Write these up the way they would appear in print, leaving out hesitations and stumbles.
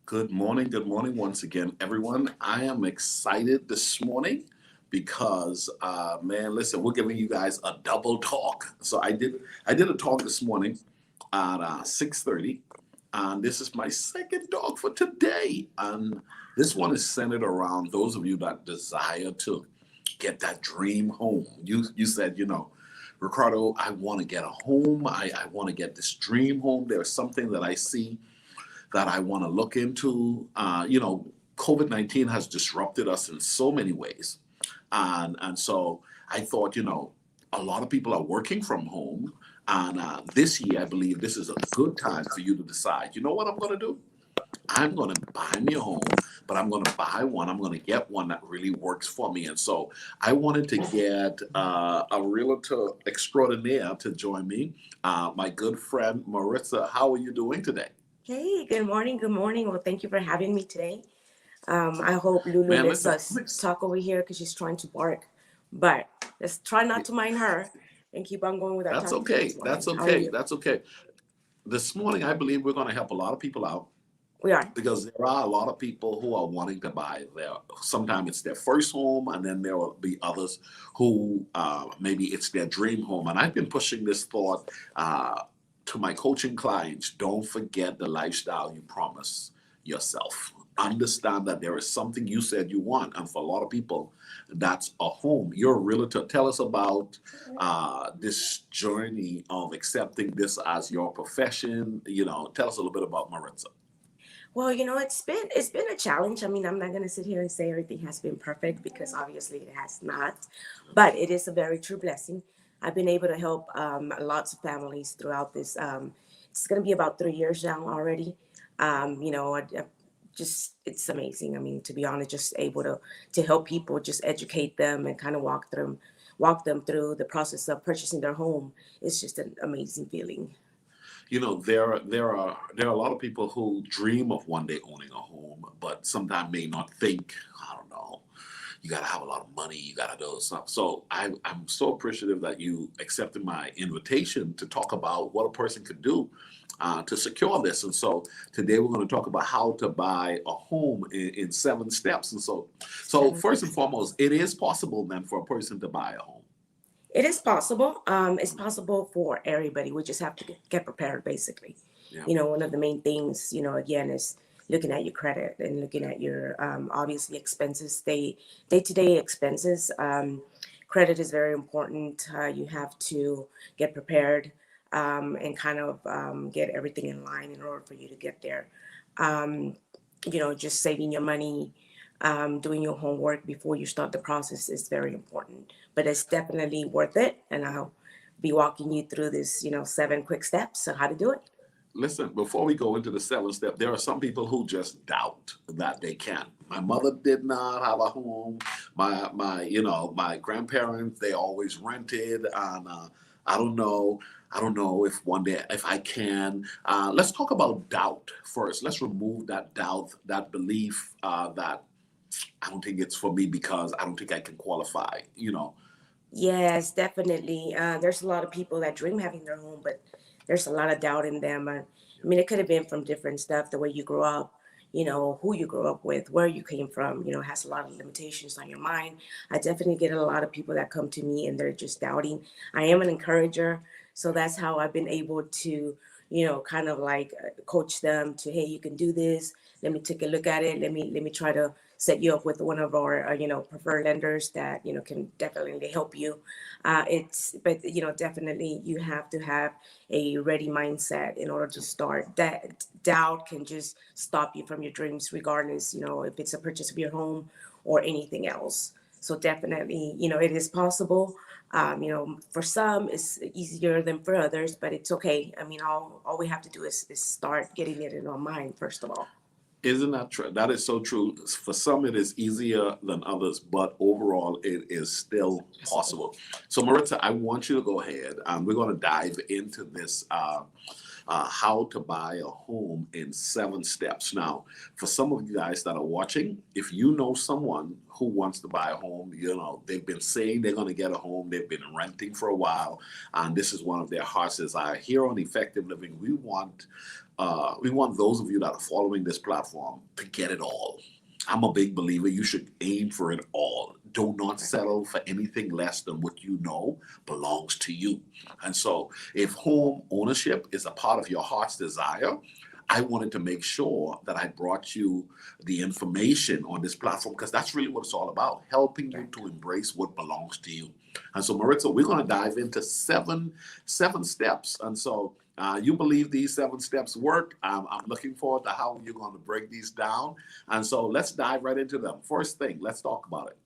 Good morning once again, everyone. I am excited this morning because, man, listen, we're giving you guys a double talk. So I did a talk this morning at 6:30, and this is my second talk for today. And this one is centered around those of you that desire to get that dream home. You said, Ricardo, I want to get a home. I want to get this dream home. There's something that I see that I want to look into. COVID-19 has disrupted us in so many ways. And so I thought, a lot of people are working from home. And this year, I believe this is a good time for you to decide, you know what I'm going to do? I'm going to buy me a home, but I'm going to buy one. I'm going to get one that really works for me. And so I wanted to get a realtor extraordinaire to join me, my good friend Mariza. How are you doing today? Hey, good morning. Good morning. Well, thank you for having me today. I hope Lulu Man, lets listen, us talk over here because she's trying to bark. But let's try not to mind her and keep on going with our that's topic for okay. this That's morning. How are okay. you? That's okay. This morning, I believe we're going to help a lot of people out We are. because there are a lot of people who are wanting to buy their, sometimes it's their first home, and then there will be others who maybe it's their dream home. And I've been pushing this thought to my coaching clients. Don't forget the lifestyle you promise yourself. Understand that there is something you said you want, and for a lot of people, that's a home. You're a realtor. Tell us about this journey of accepting this as your profession. Tell us a little bit about Maritza. Well, it's been a challenge. I mean, I'm not gonna sit here and say everything has been perfect because obviously it has not, but it is a very true blessing. I've been able to help lots of families throughout this. It's gonna be about 3 years now already. Just it's amazing. I mean, to be honest, just able to help people, just educate them and kind of walk them through the process of purchasing their home. It's just an amazing feeling. There are a lot of people who dream of one day owning a home, but sometimes may not think. I don't know. You got to have a lot of money. You got to do something. So I'm so appreciative that you accepted my invitation to talk about what a person could do to secure this. And so today we're going to talk about how to buy a home in 7 steps. And so Seven first and quick foremost, it is possible then for a person to buy a home. It is possible. It's possible for everybody. We just have to get prepared, basically. Yeah. One of the main things, again, is looking at your credit and looking at your obviously expenses, day-to-day expenses. Credit is very important. You have to get prepared and kind of get everything in line in order for you to get there. Um, just saving your money, doing your homework before you start the process is very important. But it's definitely worth it, and I'll be walking you through this, 7 quick steps on how to do it. Listen, before we go into the 7 step, there are some people who just doubt that they can. My mother did not have a home. My grandparents, they always rented, and I don't know. I don't know if one day if I can. Let's talk about doubt first. Let's remove that doubt, that belief that I don't think it's for me because I don't think I can qualify. Yes, definitely. There's a lot of people that dream having their home, but there's a lot of doubt in them. I mean, it could have been from different stuff, the way you grew up, who you grew up with, where you came from, has a lot of limitations on your mind. I definitely get a lot of people that come to me and they're just doubting. I am an encourager, so that's how I've been able to, kind of like coach them to, hey, you can do this. Let me take a look at it. Let me try to set you up with one of our preferred lenders that can definitely help you. But definitely you have to have a ready mindset in order to start. That doubt can just stop you from your dreams, regardless if it's a purchase of your home or anything else. So definitely it is possible. For some it's easier than for others, but it's okay. I mean, all we have to do is start getting it in our mind first of all. Isn't that true? That is so true. For some, it is easier than others, but overall, it is still Possible. possible. So, Maritza, I want you to go ahead and we're going to dive into this how to buy a home in 7 steps. Now, for some of you guys that are watching, if you know someone who wants to buy a home, they've been saying they're going to get a home, they've been renting for a while, and this is one of their hearts desire. Here on Effective Living, we want we want those of you that are following this platform to get it all. I'm a big believer you should aim for it all. Do not settle for anything less than what you know belongs to you. And so, if home ownership is a part of your heart's desire, I wanted to make sure that I brought you the information on this platform because that's really what it's all about, helping you to embrace what belongs to you. And so, Maritza, we're going to dive into seven steps. And so, you believe these 7 steps work. I'm looking forward to how you're going to break these down. And so, let's dive right into them. First thing, let's talk about it.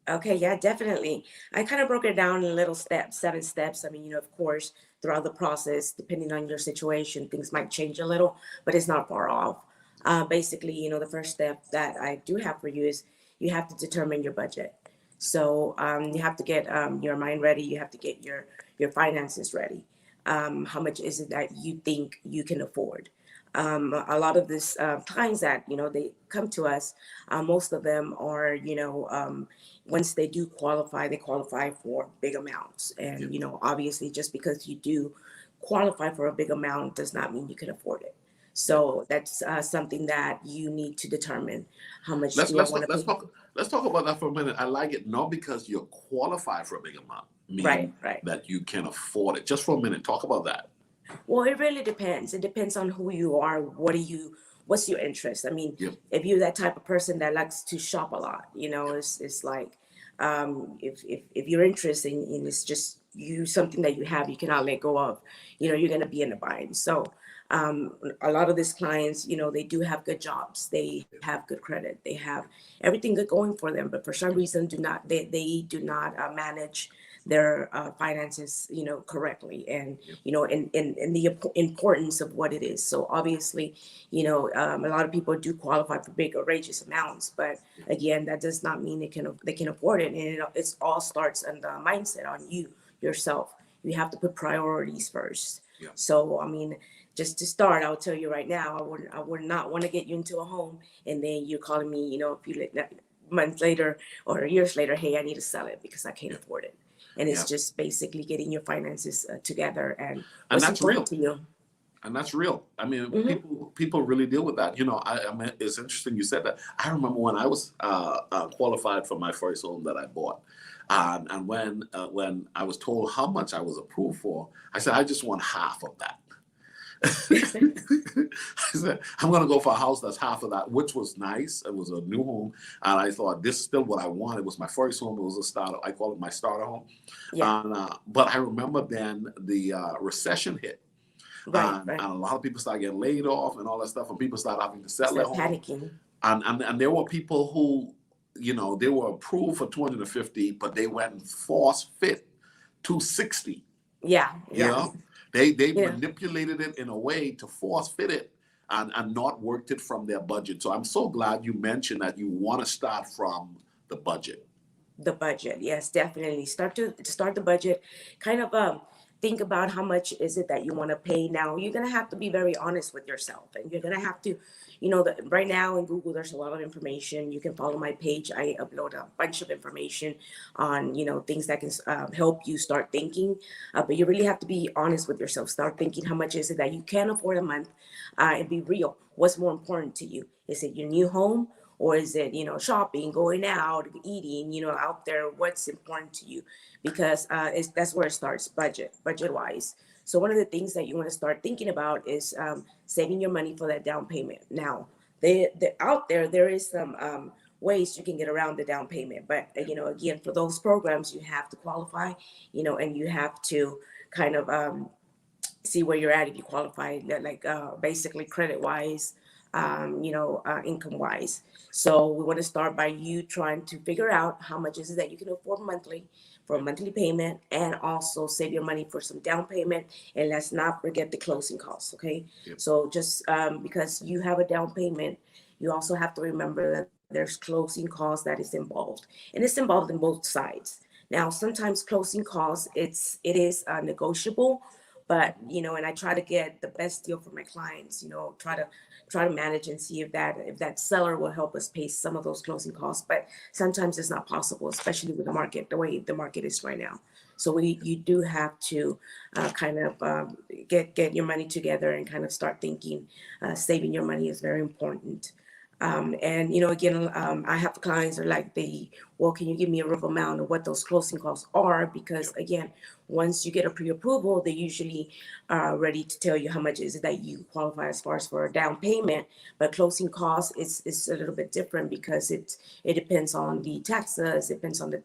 Okay, yeah, definitely. I kind of broke it down in little steps, 7 steps. I mean, of course, throughout the process, depending on your situation, things might change a little, but it's not far off. Basically, the first step that I do have for you is you have to determine your budget. So you have to get your mind ready. You have to get your finances ready. How much is it that you think you can afford? A lot of this clients that they come to us, most of them are once they do qualify, they qualify for big amounts. And, obviously, just because you do qualify for a big amount does not mean you can afford it. So that's something that you need to determine. How much Let's do I let's want to let's pay? talk let's talk about that for a minute. I like it not because you're qualified for a big amount, Right, mean right. that you can afford it. Just for a minute, talk about that. Well, it really depends. It depends on who you are. What's your interest? I mean, Yep. if you're that type of person that likes to shop a lot, it's like, if you're interested in it's just something that you have, you cannot let go of, you're going to be in a bind. So, a lot of these clients, they do have good jobs. They have good credit. They have everything good going for them, but for some reason they do not manage their finances, correctly, and and the importance of what it is. So obviously, a lot of people do qualify for big outrageous amounts, but again, that does not mean they can afford it. And it's all starts on the mindset on you yourself. You have to put priorities first. Yeah. So I mean, just to start, I'll tell you right now, I would not want to get you into a home and then you're calling me, a few months later or years later, hey, I need to sell it because I can't Yeah. afford it. And it's Yeah. just basically getting your finances together and And what's that's important real. to you. And that's real. I mean, Hmm. people really deal with that. I mean, it's interesting you said that. I remember when I was qualified for my first home that I bought, and when I was told how much I was approved for, I said I just want half of that. I said I'm going to go for a house that's half of that, which was nice. It was a new home, and I thought this is still what I want. It was my first home. It was a starter. I call it my starter home. Yeah, But I remember then the recession hit right, and right. a lot of people start getting laid off and all that stuff, and people start having to sell their Start home. panicking. And there were people who, they were approved for 250, but they went and force fit 260. Yeah, You yeah. know, they You know, manipulated it in a way to force fit it and not worked it from their budget. So I'm so glad you mentioned that you want to start from the budget. the budget, yes, definitely. Start the budget. Kind of think about how much is it that you want to pay. Now you're gonna have to be very honest with yourself, and you're gonna have to, that right now in Google there's a lot of information. You can follow my page. I upload a bunch of information on things that can help you start thinking. But you really have to be honest with yourself. Start thinking how much is it that you can afford a month, and be real. What's more important to you? Is it your new home? Or is it shopping, going out, eating, out there? What's important to you? Because that's where it starts, budget wise. So one of the things that you want to start thinking about is saving your money for that down payment. Now they out there is some ways you can get around the down payment, but again, for those programs you have to qualify, and you have to kind of see where you're at if you qualify, like basically credit wise, income wise. So we want to start by you trying to figure out how much is it that you can afford monthly for a monthly payment, and also save your money for some down payment. And let's not forget the closing costs. Okay, Yep. so just because you have a down payment, you also have to remember that there's closing costs that is involved, and it's involved in both sides. Now, sometimes closing costs it is negotiable, but and I try to get the best deal for my clients. Try to manage and see if that seller will help us pay some of those closing costs. But sometimes it's not possible, especially with the market the way the market is right now. So you do have to kind of get your money together and kind of start thinking. Saving your money is very important. And again, I have clients that are like, well, can you give me a rough amount of what those closing costs are? Because again, once you get a pre-approval, they usually are ready to tell you how much is it that you qualify as far as for a down payment. But closing costs is a little bit different because it depends on the taxes, it depends on the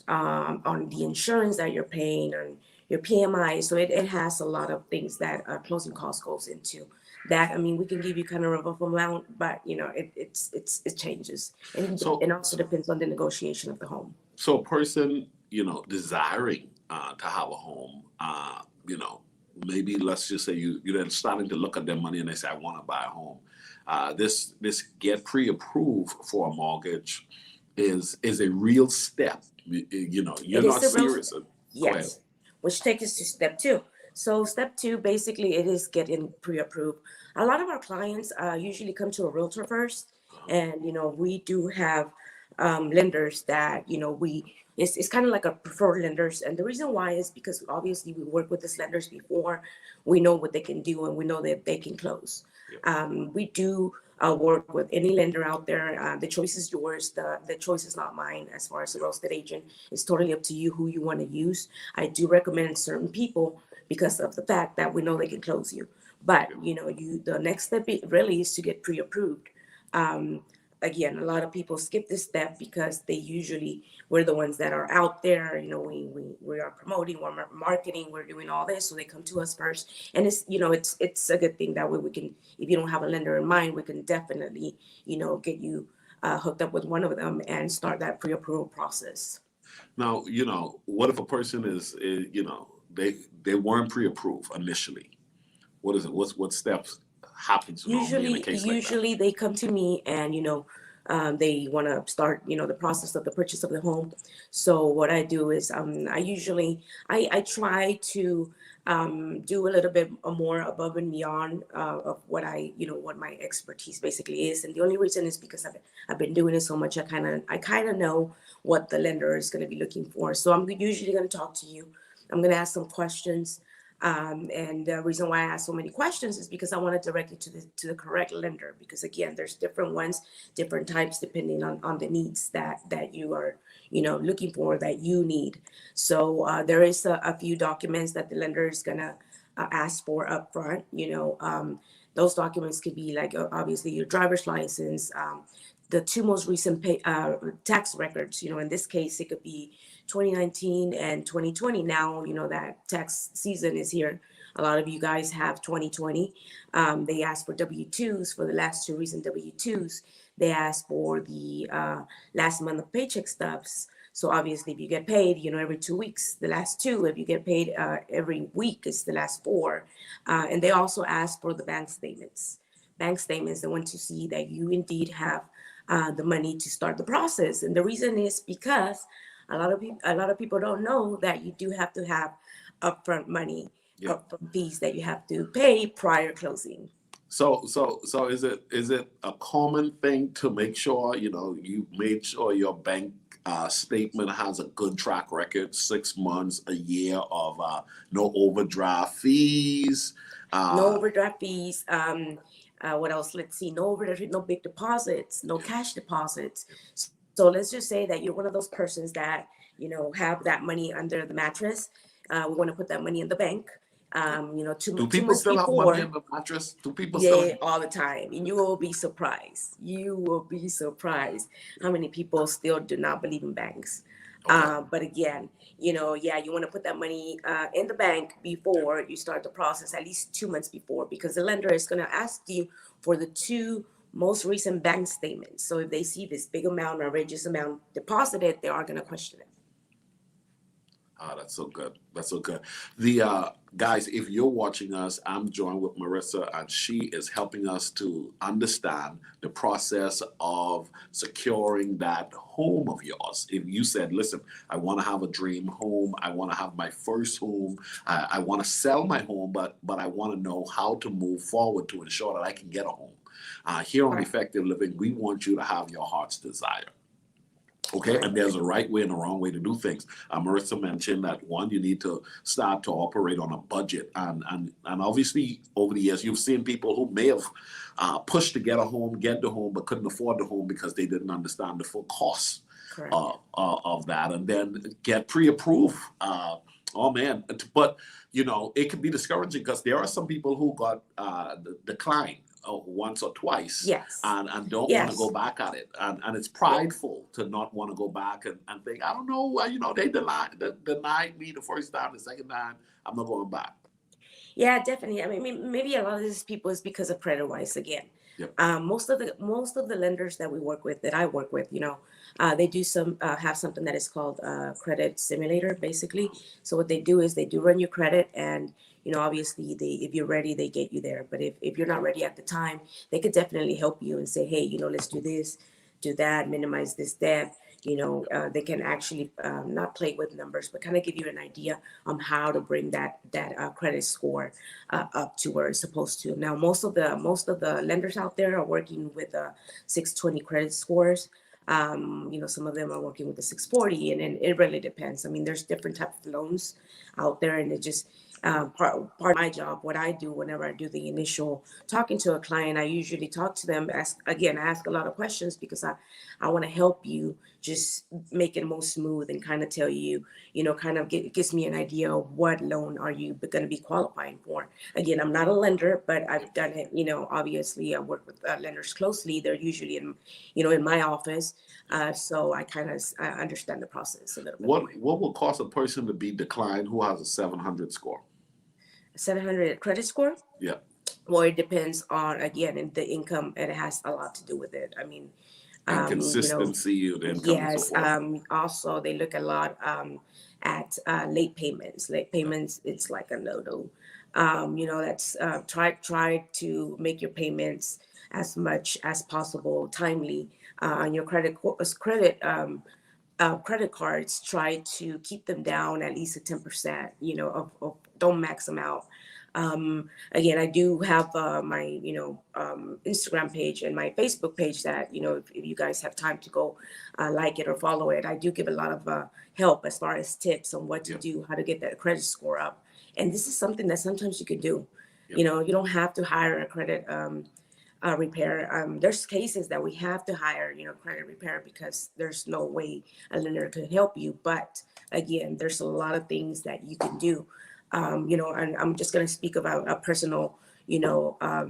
on the insurance that you're paying, on your PMI. So it has a lot of things that closing costs goes into. That, I mean, we can give you kind of a rough amount, but it changes, So and also depends on the negotiation of the home. so a person, desiring to have a home, maybe let's just say you're then starting to look at their money and they say, I want to buy a home. This get pre-approved for a mortgage is a real step. You're It is not a real, serious. Go ahead. yes, which takes us to step two. So step two, basically, it is getting pre-approved. A lot of our clients usually come to a realtor first, and we do have lenders that it's kind of like a preferred lenders, and the reason why is because obviously we work with these lenders before, we know what they can do, and we know that they can close. We do work with any lender out there. The choice is yours. The choice is not mine as far as a real estate agent. It's totally up to you who you want to use. I do recommend certain people because of the fact that we know they can close you. But the next step really is to get pre-approved. Um, Again, a lot of people skip this step because we're the ones that are out there. We are promoting, we're marketing, we're doing all this, so they come to us first. And it's a good thing that way we can, if you don't have a lender in mind, we can definitely get you hooked up with one of them and start that pre-approval process. Now, what if a person they weren't pre-approved initially? What is it? What steps happens normally in a case like that? Usually they come to me and they want to start the process of the purchase of the home. So what I do is I try to do a little bit more above and beyond of what what my expertise basically is. And the only reason is because I've been doing it so much. I kind of know what the lender is going to be looking for. So I'm usually going to talk to you. I'm going to ask some questions. And the reason why I ask so many questions is because I want to direct you to the correct lender. Because again, there's different ones, different types, depending on the needs that you are looking for, that you need. So there is a few documents that the lender is gonna ask for upfront. Those documents could be like obviously your driver's license, the two most recent tax records. In this case, it could be 2019 and 2020. Now, that tax season is here. A lot of you guys have 2020. They ask for W-2s for the last two recent W-2s. They ask for the last month of paycheck stubs. So obviously, if you get paid, every 2 weeks, the last two. If you get paid every week, it's the last four. And they also ask for the bank statements. Bank statements, they want to see that you indeed have the money to start the process. And the reason is because a lot of people don't know that you do have to have upfront money, Yeah. upfront fees that you have to pay prior closing. So is it a common thing to make sure you made sure your bank statement has a good track record, 6 months, a year of no overdraft fees? No Uh, overdraft fees. What else? Let's see. No overdraft, no big deposits, no cash deposits. So let's just say that you're one of those persons that have that money under the mattress. We want to put that money in the bank. do Two people months still have money in before. the mattress? Do people still? Yeah, all the time. And you will be surprised. You will be surprised how many people still do not believe in banks. Okay. But again, yeah, you want to put that money in the bank before you start the process, at least 2 months before, because the lender is going to ask you for the two most recent bank statements. So if they see this big amount or outrageous amount deposited, they are going to question it. Ah, that's so good. That's so good. The guys, if you're watching us, I'm joined with Mariza, and she is helping us to understand the process of securing that home of yours. If you said, "Listen, I want to have a dream home. I want to have my first home. I want to sell my home, but I want to know how to move forward to ensure that I can get a home." Here on Right. Effective Living, we want you to have your heart's desire. Okay, Right. and there's a right way and a wrong way to do things. Marissa mentioned that one, you need to start to operate on a budget, and obviously over the years you've seen people who may have pushed to get a home, get the home, but couldn't afford the home because they didn't understand the full cost Correct. of that, and then get pre-approved. Oh man, but it can be discouraging because there are some people who got declined once or twice Yes. and don't want to go Yes. back at it. And it's Yeah. prideful to not want to go back and think, I don't know, they denied me the first time, the second time, I'm not going back. Yeah, definitely. I mean, maybe a lot of these people is because of credit wise again. Yep. Most of the lenders that we work with, that I work with, they do have something that is called credit simulator, basically. So what they do is they do run your credit, and obviously if you're ready, they get you there. But if you're not ready at the time, they could definitely help you and say, hey, let's do this, do that, minimize this debt. They can actually not play with numbers, but kind of give you an idea on how to bring that credit score up to where it's supposed to. Now, most of the lenders out there are working with 620 credit scores. Some of them are working with the 640, and then it really depends. I mean, there's different types of loans out there, and it just part of my job. What I do whenever I do the initial talking to a client, I usually talk to them. I ask a lot of questions because I want to help you just make it more smooth and kind of tell you, kind of gives me an idea of what loan are you going to be qualifying for. Again, I'm not a lender, but I've done it. Obviously I work with lenders closely. They're usually in my office. So I kind of understand the process a little bit more. What will cause a person to be declined who has a 700 score? 700 credit score? Yeah. Well, it depends on, again, and the income, and it has a lot to do with it. I mean, And um, you know, consistency of the income and so yes. forth. Also, they look a lot at late payments. Late payments, it's like a no-no. That's try to make your payments as much as possible timely on your credit cards. Try to keep them down at least at 10%. Don't max them out. Again, I do have my Instagram page and my Facebook page that if you guys have time to go like it or follow it, I do give a lot of help as far as tips on what to Yep. do, how to get that credit score up. And this is something that sometimes you can do. Yep. You don't have to hire a credit repair. There's cases that we have to hire, credit repair, because there's no way a lender could help you. But again, there's a lot of things that you can do. And I'm just going to speak about a personal,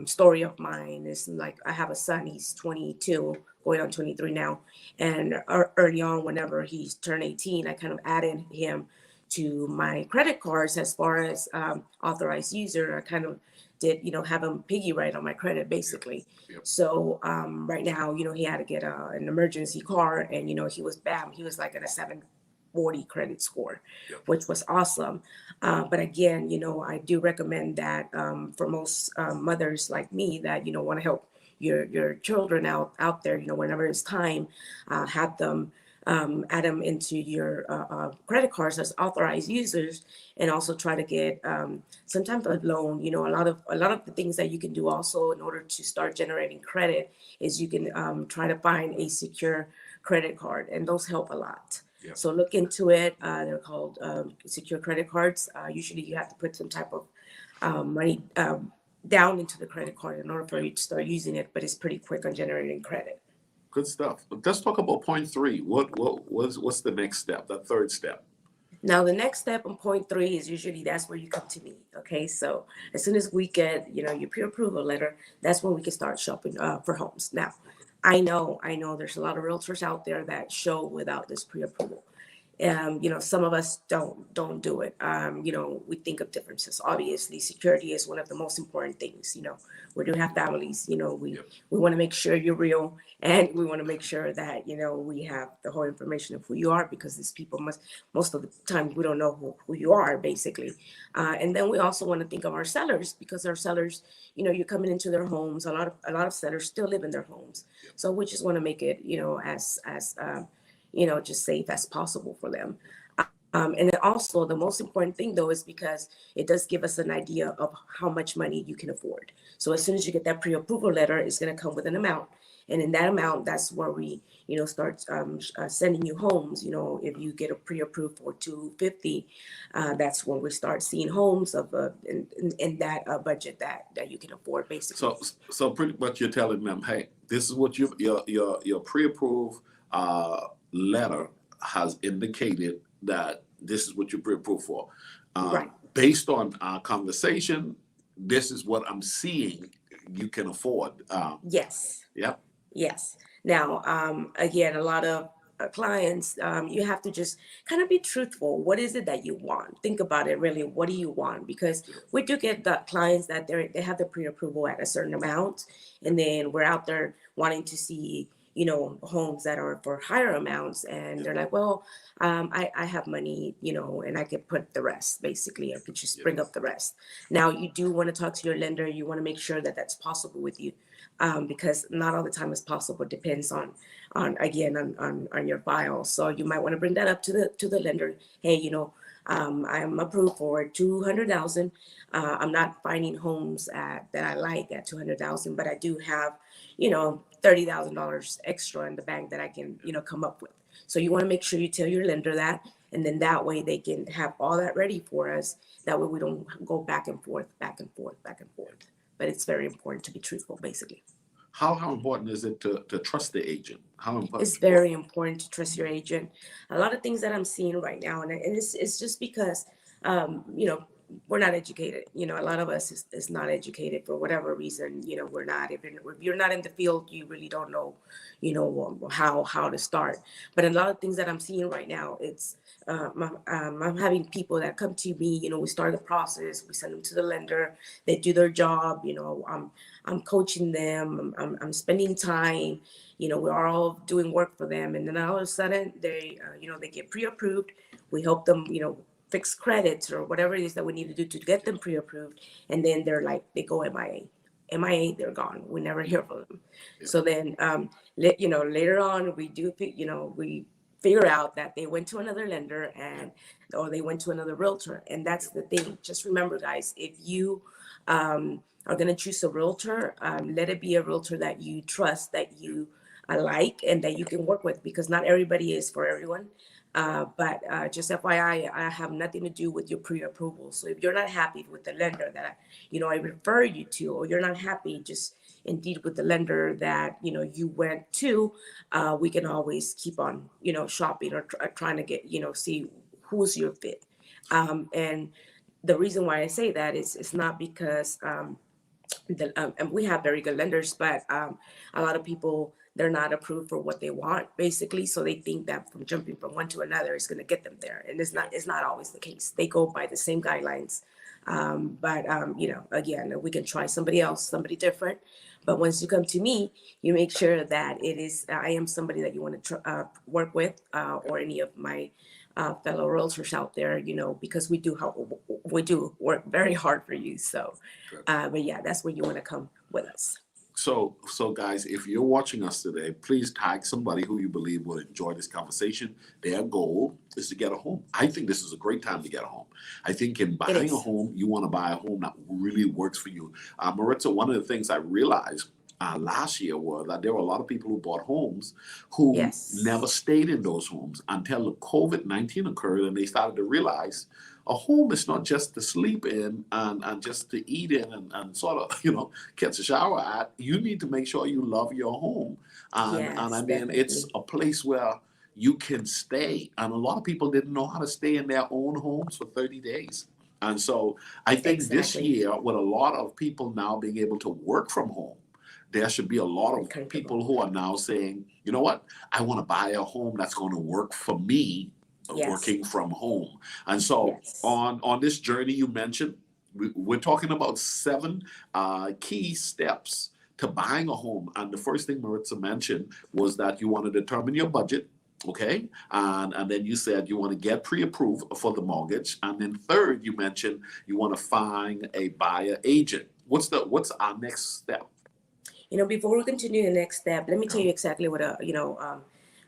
story of mine. Is like, I have a son, he's 22, going on 23 now. And early on, whenever he's turned 18, I kind of added him to my credit cards as far as authorized user. I kind of did, have him piggy right on my credit, basically. Yep. So right now, he had to get an emergency car, and he was like at a 740 credit score, Yep. which was awesome. But again, I do recommend that for most mothers like me that want to help your children out there. Whenever it's time, have them add them into your credit cards as authorized users, and also try to get some type of loan. A lot of the things that you can do also in order to start generating credit is you can try to find a secure credit card, and those help a lot. Yeah. So look into it. They're called secure credit cards. Usually you have to put some type of money down into the credit card in order for you to start using it, but it's pretty quick on generating credit. Good stuff. Let's talk about point three. What's the next step? The third step. Now, the next step on point three is usually that's where you come to me. Okay, so as soon as we get your pre-approval letter, that's when we can start shopping for homes. Now, I know there's a lot of realtors out there that show without this pre-approval. Some of us don't do it. We think of differences. Obviously, security is one of the most important things. We do have families. We Yep. we want to make sure you're real, and we want to make sure that we have the whole information of who you are, because these people most of the time we don't know who you are, basically. And then we also want to think of our sellers, because our sellers, you're coming into their homes. A lot of sellers still live in their homes, so we just want to make it as just safe as possible for them. And then also the most important thing though is because it does give us an idea of how much money you can afford. So as soon as you get that pre-approval letter, it's going to come with an amount. And in that amount, that's where we, start sending you homes. If you get a pre-approved for 250, that's when we start seeing homes of in that budget that you can afford, basically. So pretty much you're telling them, hey, this is what your pre-approved letter has indicated that this is what you're pre-approved for. Right. Based on our conversation, this is what I'm seeing you can afford. Yes. Yeah. Yes. Now, again, a lot of clients, you have to just kind of be truthful. What is it that you want? Think about it really. What do you want? Because we do get the clients that they have the pre-approval at a certain amount, and then we're out there wanting to see, homes that are for higher amounts, and they're like, well, I have money, and I could put the rest, basically. I could just bring up the rest. Now, you do want to talk to your lender. You want to make sure that that's possible with you. Because not all the time is possible. It depends on your file. So you might want to bring that up to the lender. Hey, I'm approved for 200,000. I'm not finding homes that I like at 200,000, but I do have, $30,000 extra in the bank that I can, come up with. So you want to make sure you tell your lender that, and then that way they can have all that ready for us. That way we don't go back and forth, back and forth, back and forth. But it's very important to be truthful, basically. How important is it to trust the agent? How important? It's very important to trust your agent. A lot of things that I'm seeing right now, and it's just because, we're not educated. A lot of us is not educated for whatever reason. We're not. If you're not in the field, you really don't know, how to start. But a lot of things that I'm seeing right now, it's I'm having people that come to me. We start the process. We send them to the lender. They do their job. I'm coaching them. I'm spending time. We're all doing work for them, and then all of a sudden they get pre-approved. We help them, fix credits or whatever it is that we need to do to get them pre-approved, and then they go MIA, they're gone. We never hear from them. Yeah. So then, later on, we figure out that they went to another lender or they went to another realtor, and that's the thing. Just remember, guys, if you are going to choose a realtor, let it be a realtor that you trust, that you like, and that you can work with, because not everybody is for everyone. But just FYI, I have nothing to do with your pre-approval. So if you're not happy with the lender that I refer you to, or you're not happy just indeed with the lender that you went to, we can always keep on shopping or trying to get see who's your fit. And the reason why I say that is it's not because and we have very good lenders, but a lot of people, they're not approved for what they want, basically. So they think that from jumping from one to another is going to get them there, and it's not always the case. They go by the same guidelines, but again, we can try somebody else, somebody different. But once you come to me, you make sure that I am somebody that you want to work with, or any of my fellow realtors out there, because we do work very hard for you. So, but yeah, that's where you want to come with us. So guys, if you're watching us today, please tag somebody who you believe will enjoy this conversation. Their goal is to get a home. I think this is a great time to get a home. I think in buying a home, you want to buy a home that really works for you. Mariza, one of the things I realized last year was that there were a lot of people who bought homes who never stayed in those homes until the COVID-19 occurred, and they started to realize a home is not just to sleep in and just to eat in and sort of, catch a shower at. You need to make sure you love your home. And I mean, definitely. It's a place where you can stay. And a lot of people didn't know how to stay in their own homes for 30 days. And so I think this year, with a lot of people now being able to work from home, there should be a lot of people who are now saying, you know what, I want to buy a home that's going to work for me, working from home. And so on this journey you mentioned, we're talking about 7 key steps to buying a home. And the first thing Mariza mentioned was that you want to determine your budget. Okay. And then you said you want to get pre-approved for the mortgage. And then third, you mentioned you want to find a buyer agent. What's our next step? Before we continue the next step, let me tell you exactly what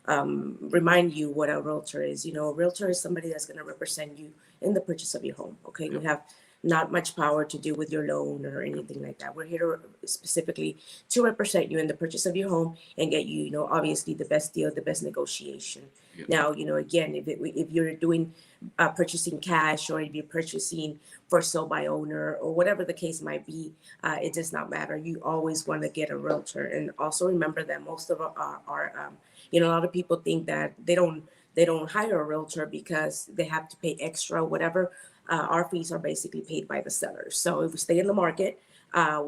remind you what a realtor is. You know, a realtor is somebody that's going to represent you in the purchase of your home. Okay, we have not much power to do with your loan or anything like that. We're here to specifically to represent you in the purchase of your home and get you, you know, obviously the best deal, the best negotiation. Yeah. Now, you know, again, if you're doing purchasing cash, or if you're purchasing for sale by owner, or whatever the case might be, it does not matter. You always want to get a realtor, and also remember that most of our you know, a lot of people think that they don't hire a realtor because they have to pay extra, whatever. Our fees are basically paid by the seller. So if we stay in the market, our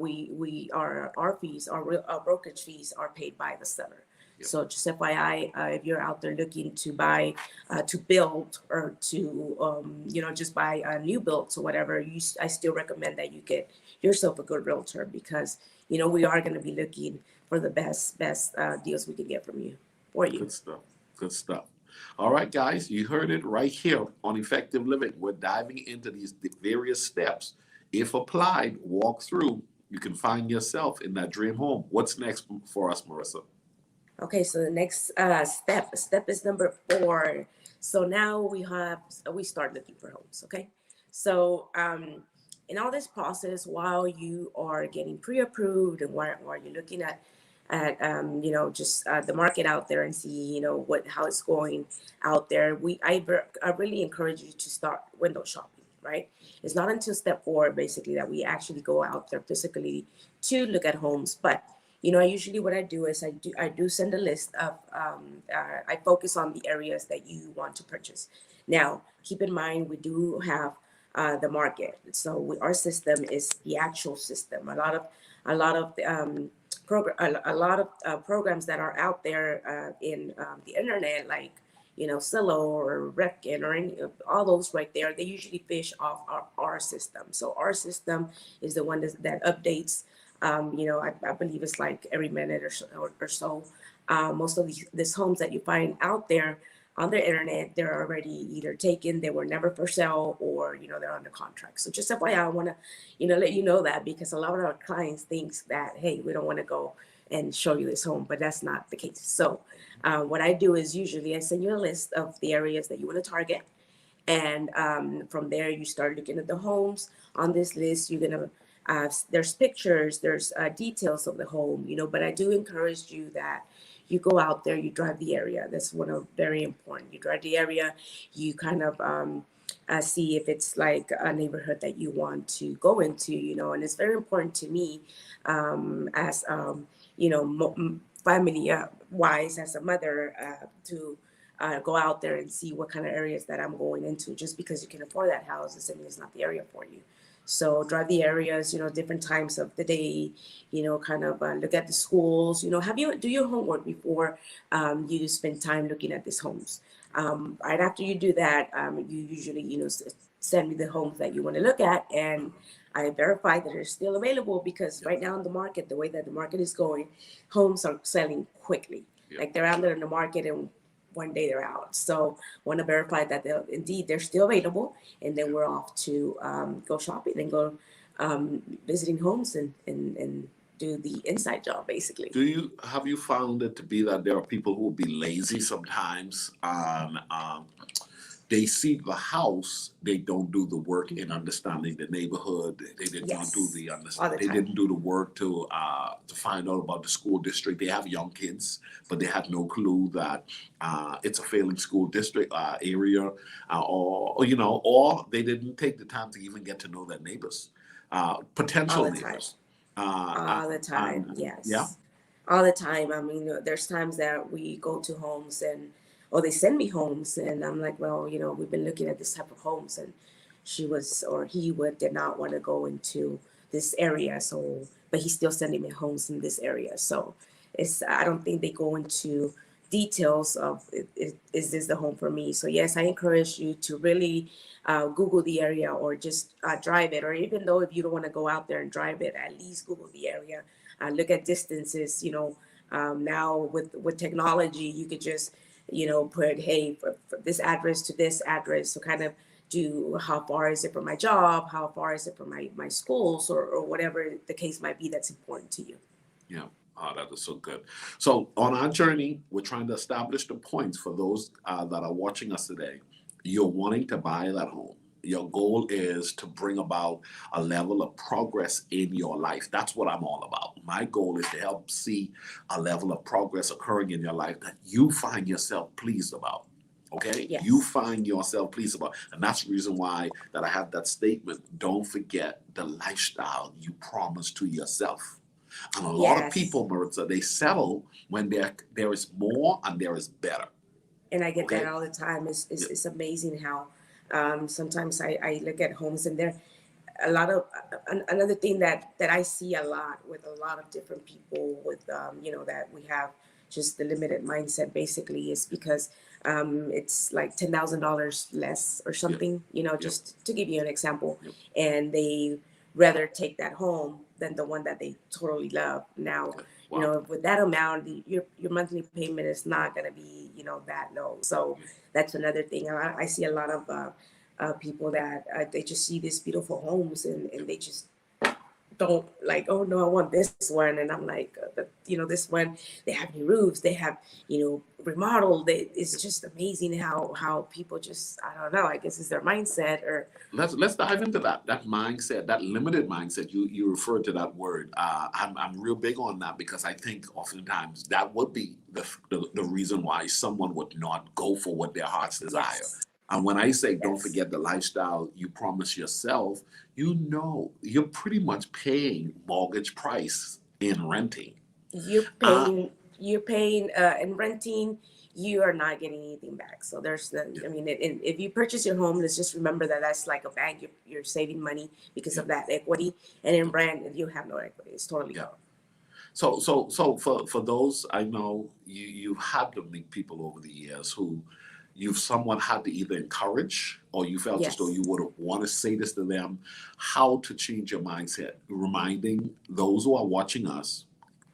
fees, our brokerage fees are paid by the seller. Yep. So just FYI, if you're out there looking to buy, to build, or to you know, just buy new builds or whatever, I still recommend that you get yourself a good realtor, because you know we are going to be looking for the best deals we can get from you, for you. Good stuff. Good stuff. All right, guys, you heard it right here on Effective Living. We're diving into these various steps. If applied, walk through, you can find yourself in that dream home. What's next for us, Mariza? Okay, so the next step is number 4. So now we start looking for homes. Okay, so in all this process, while you are getting pre-approved, and while you're looking at you know, just the market out there, and see, you know, how it's going out there, I really encourage you to start window shopping. Right, it's not until step 4 basically that we actually go out there physically to look at homes. But you know, usually what I do is I do send a list of I focus on the areas that you want to purchase. Now, keep in mind we do have the market, so our system is the actual system. A lot of a lot of programs that are out there in the internet, like, you know, Zillow or Redfin or any of all those right there, they usually fish off our system. So our system is the one that updates. You know, I believe it's like every minute or so. Most of these homes that you find out there on the internet, they're already either taken, they were never for sale, or, you know, they're under contract. So just FYI, I want to, you know, let you know that, because a lot of our clients thinks that, hey, we don't want to go and show you this home, but that's not the case. So what I do is usually I send you a list of the areas that you want to target. And from there, you start looking at the homes on this list. You're going to, there's pictures, there's details of the home, you know, but I do encourage you that you go out there, you drive the area. That's one of very important. You drive the area, you kind of see if it's like a neighborhood that you want to go into, you know, and it's very important to me as, you know, family wise, as a mother, to go out there and see what kind of areas that I'm going into. Just because you can afford that house doesn't mean it's not the area for you. So drive the areas, you know, different times of the day, you know, kind of look at the schools, you know, do your homework before you spend time looking at these homes. Right after you do that, you usually, you know, send me the homes that you want to look at, and I verify that they're still available, because right now in the market, the way that the market is going, homes are selling quickly. Like they're out there in the market, and one day they're out. So want to verify that they're still available, and then we're off to go shopping and go visiting homes and do the inside job, basically. Have you found it to be that there are people who will be lazy sometimes? They see the house, they don't do the work in understanding the neighborhood. They did not do the they didn't do the work to find out about the school district. They have young kids, but they have no clue that it's a failing school district area, or you know, or they didn't take the time to even get to know their neighbors, potential neighbors. All the time, yes. Yeah. All the time. I mean, there's times that we go to homes, or they send me homes, and I'm like, well, you know, we've been looking at this type of homes, and did not want to go into this area. So, but he's still sending me homes in this area. So I don't think they go into details of, is this the home for me? So yes, I encourage you to really Google the area, or just drive it. Or even though if you don't want to go out there and drive it, at least Google the area, look at distances. You know, now with technology, you could just, you know, put, hey, for this address to this address. So kind of do, how far is it from my job? How far is it from my schools, or whatever the case might be that's important to you. Yeah. Oh, that is so good. So, on our journey, we're trying to establish the points for those that are watching us today. You're wanting to buy that home. Your goal is to bring about a level of progress in your life. That's what I'm all about. My goal is to help see a level of progress occurring in your life that you find yourself pleased about. Okay, you Yes. find yourself pleased about, and that's the reason why that I have that statement. Don't forget the lifestyle you promised to yourself. And a lot of Yes. people, Maritza, they settle when there is more and there is better. And I get that Okay? all the time. Yeah. It's amazing how sometimes I look at homes and there a lot of another thing that I see a lot with a lot of different people with that we have just the limited mindset basically is because it's like $10,000 less or Yeah. something, Yeah. just to give you an example, Yeah. and they rather take that home than the one that they totally love. Now, Okay. Wow. with that amount, your monthly payment is not going to be that low. So Yeah. that's another thing. I see a lot of people that they just see these beautiful homes Yeah. and they just don't like, oh no, I want this one. And I'm like, but this one, they have new roofs, they have, remodeled. Yeah. It's just amazing how people just, I don't know, I guess it's their mindset or Let's dive into that mindset, that limited mindset. You referred to that word. I'm real big on that because I think oftentimes that would be the reason why someone would not go for what their hearts desire. yes, And when I say don't yes. forget the lifestyle you promise yourself, you're pretty much paying mortgage price in renting. you're Uh, paying you're paying and renting, you are not getting anything back. So there's the, yeah, I mean, if you purchase your home, let's just remember that that's like a bank. You're saving money because yeah, of that equity, and in yeah, rent you have no equity, it's totally yeah. gone. So for those I know, you've had to meet people over the years who you've somewhat had to either encourage or you felt as though Yes. you would want to say this to them, how to change your mindset, reminding those who are watching us,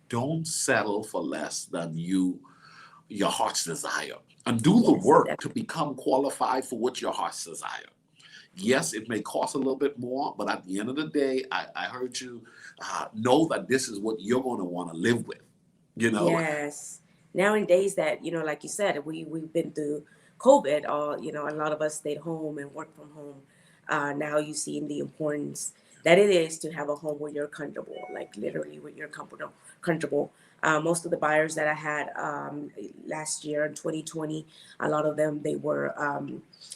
don't settle for less than your heart's desire, and do the Yes, work to become qualified for what your heart's desire. Yes, it may cost a little bit more, but at the end of the day, I heard you know that this is what you're going to want to live with. You know, yes. Nowadays that, like you said, we've been through COVID, all, a lot of us stayed home and worked from home. Now you see the importance that it is to have a home where you're comfortable, like literally where you're comfortable. Most of the buyers that I had last year in 2020, a lot of them, they were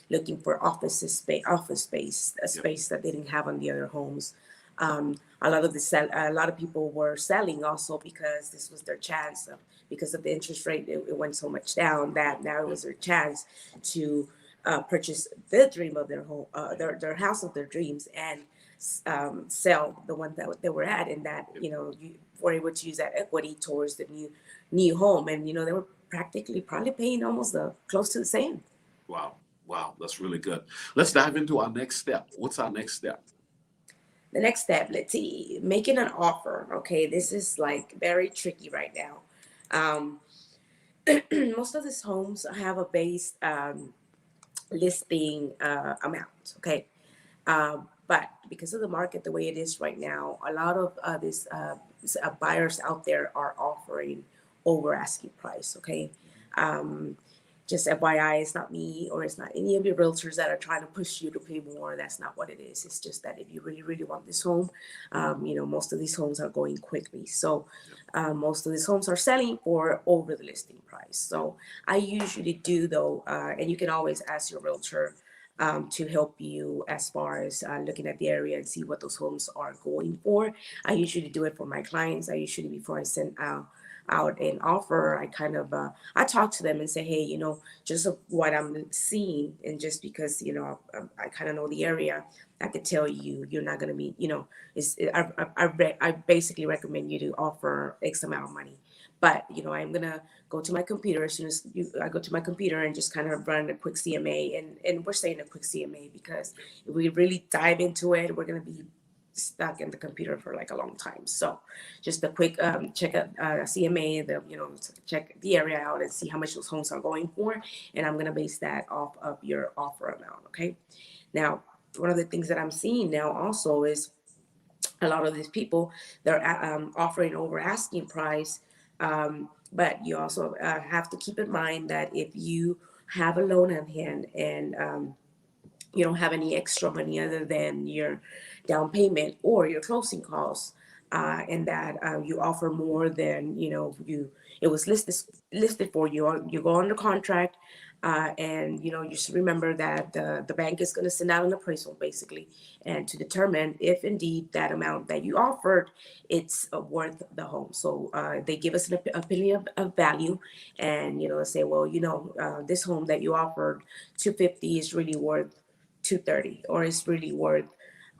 looking for office space, a yeah, space that they didn't have on the other homes. A lot of people were selling also because this was their chance because of the interest rate. It went so much down yeah, that now it yeah, was their chance to purchase the dream of their home, their house of their dreams, and sell the one that they were at, and that yeah. you were able to use that equity towards the new home, and they were practically probably paying almost close to the same. Wow, wow, that's really good. Let's dive into our next step. What's our next step? The next step, let's see, making an offer. Okay, this is like very tricky right now. Um, most of these homes have a base listing amount. Okay, but because of the market the way it is right now, a lot of these buyers out there are offering over asking price. Okay, um, just FYI, it's not me or it's not any of your realtors that are trying to push you to pay more. That's not what it is. It's just that if you really, really want this home, most of these homes are going quickly. So Yeah, most of these homes are selling for over the listing price. yeah, So I usually do though, and you can always ask your realtor to help you as far as looking at the area and see what those homes are going for. I usually do it for my clients. I usually, before I send out an offer, I kind of I talk to them and say, hey, just of what I'm seeing, and just because I kind of know the area, I could tell you you're not going to be, I basically recommend you to offer X amount of money. But I'm gonna go to my computer as soon as I go to my computer and just kind of run a quick CMA, and we're saying a quick CMA because yeah, if we really dive into it, we're gonna be stuck in the computer for like a long time. So just a quick check out CMA, check the area out and see how much those homes are going for, and I'm gonna base that off of your offer amount. Okay. Now, one of the things that I'm seeing now also is a lot of these people, they're offering over asking price. But you also have to keep in mind that if you have a loan on hand and you don't have any extra money other than your down payment or your closing costs, and that you offer more than it was listed for you. You go under contract, and you just remember that the bank is going to send out an appraisal basically, and to determine if indeed that amount that you offered it's worth the home. So they give us an opinion of value, and they say, well, this home that you offered 250 is really worth 230, or it's really worth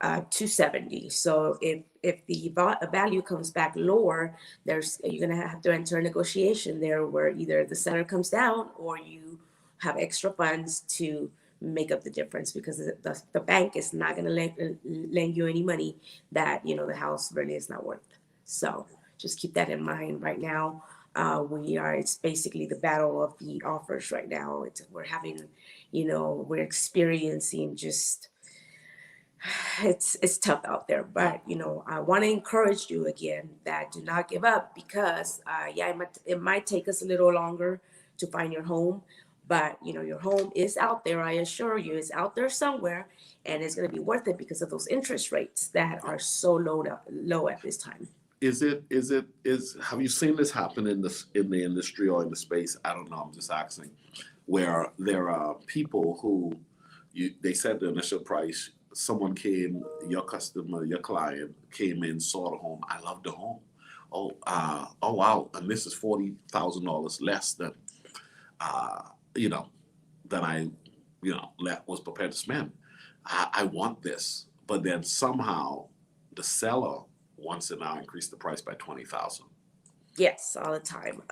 270. So if the value comes back lower, you're gonna have to enter a negotiation there where either the seller comes down or you have extra funds to make up the difference, because the bank is not gonna lend you any money that the house really is not worth. So just keep that in mind right now. It's basically the battle of the offers right now. We're experiencing just, it's tough out there. But I want to encourage you again that do not give up, because yeah, it might take us a little longer to find your home, but your home is out there. I assure you, it's out there somewhere, and it's going to be worth it because of those interest rates that are so low at this time. Have you seen this happen in the industry or in the space? I don't know. I'm just asking. Where there are people who they said the initial price. Someone came, your customer, your client came in, saw the home. I love the home. Oh wow, and this is $40,000 less than uh, you know than I was prepared to spend. I want this, but then somehow the seller wants to now increase the price by 20,000. Yes, all the time.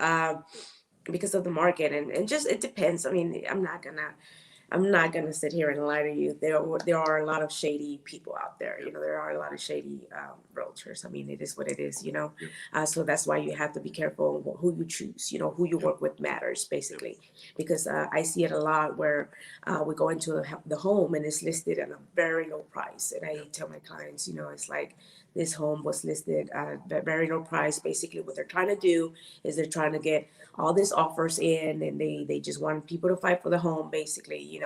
Because of the market, and just it depends. I mean, I'm not gonna sit here and lie to you. There are a lot of shady people out there. There are a lot of shady realtors. I mean, it is what it is. So that's why you have to be careful who you choose. Who you work with matters basically, because I see it a lot where we go into the home and it's listed at a very low price, and I tell my clients, it's like this home was listed at a very low price. Basically, what they're trying to do is they're trying to get all these offers in, and they just want people to fight for the home basically.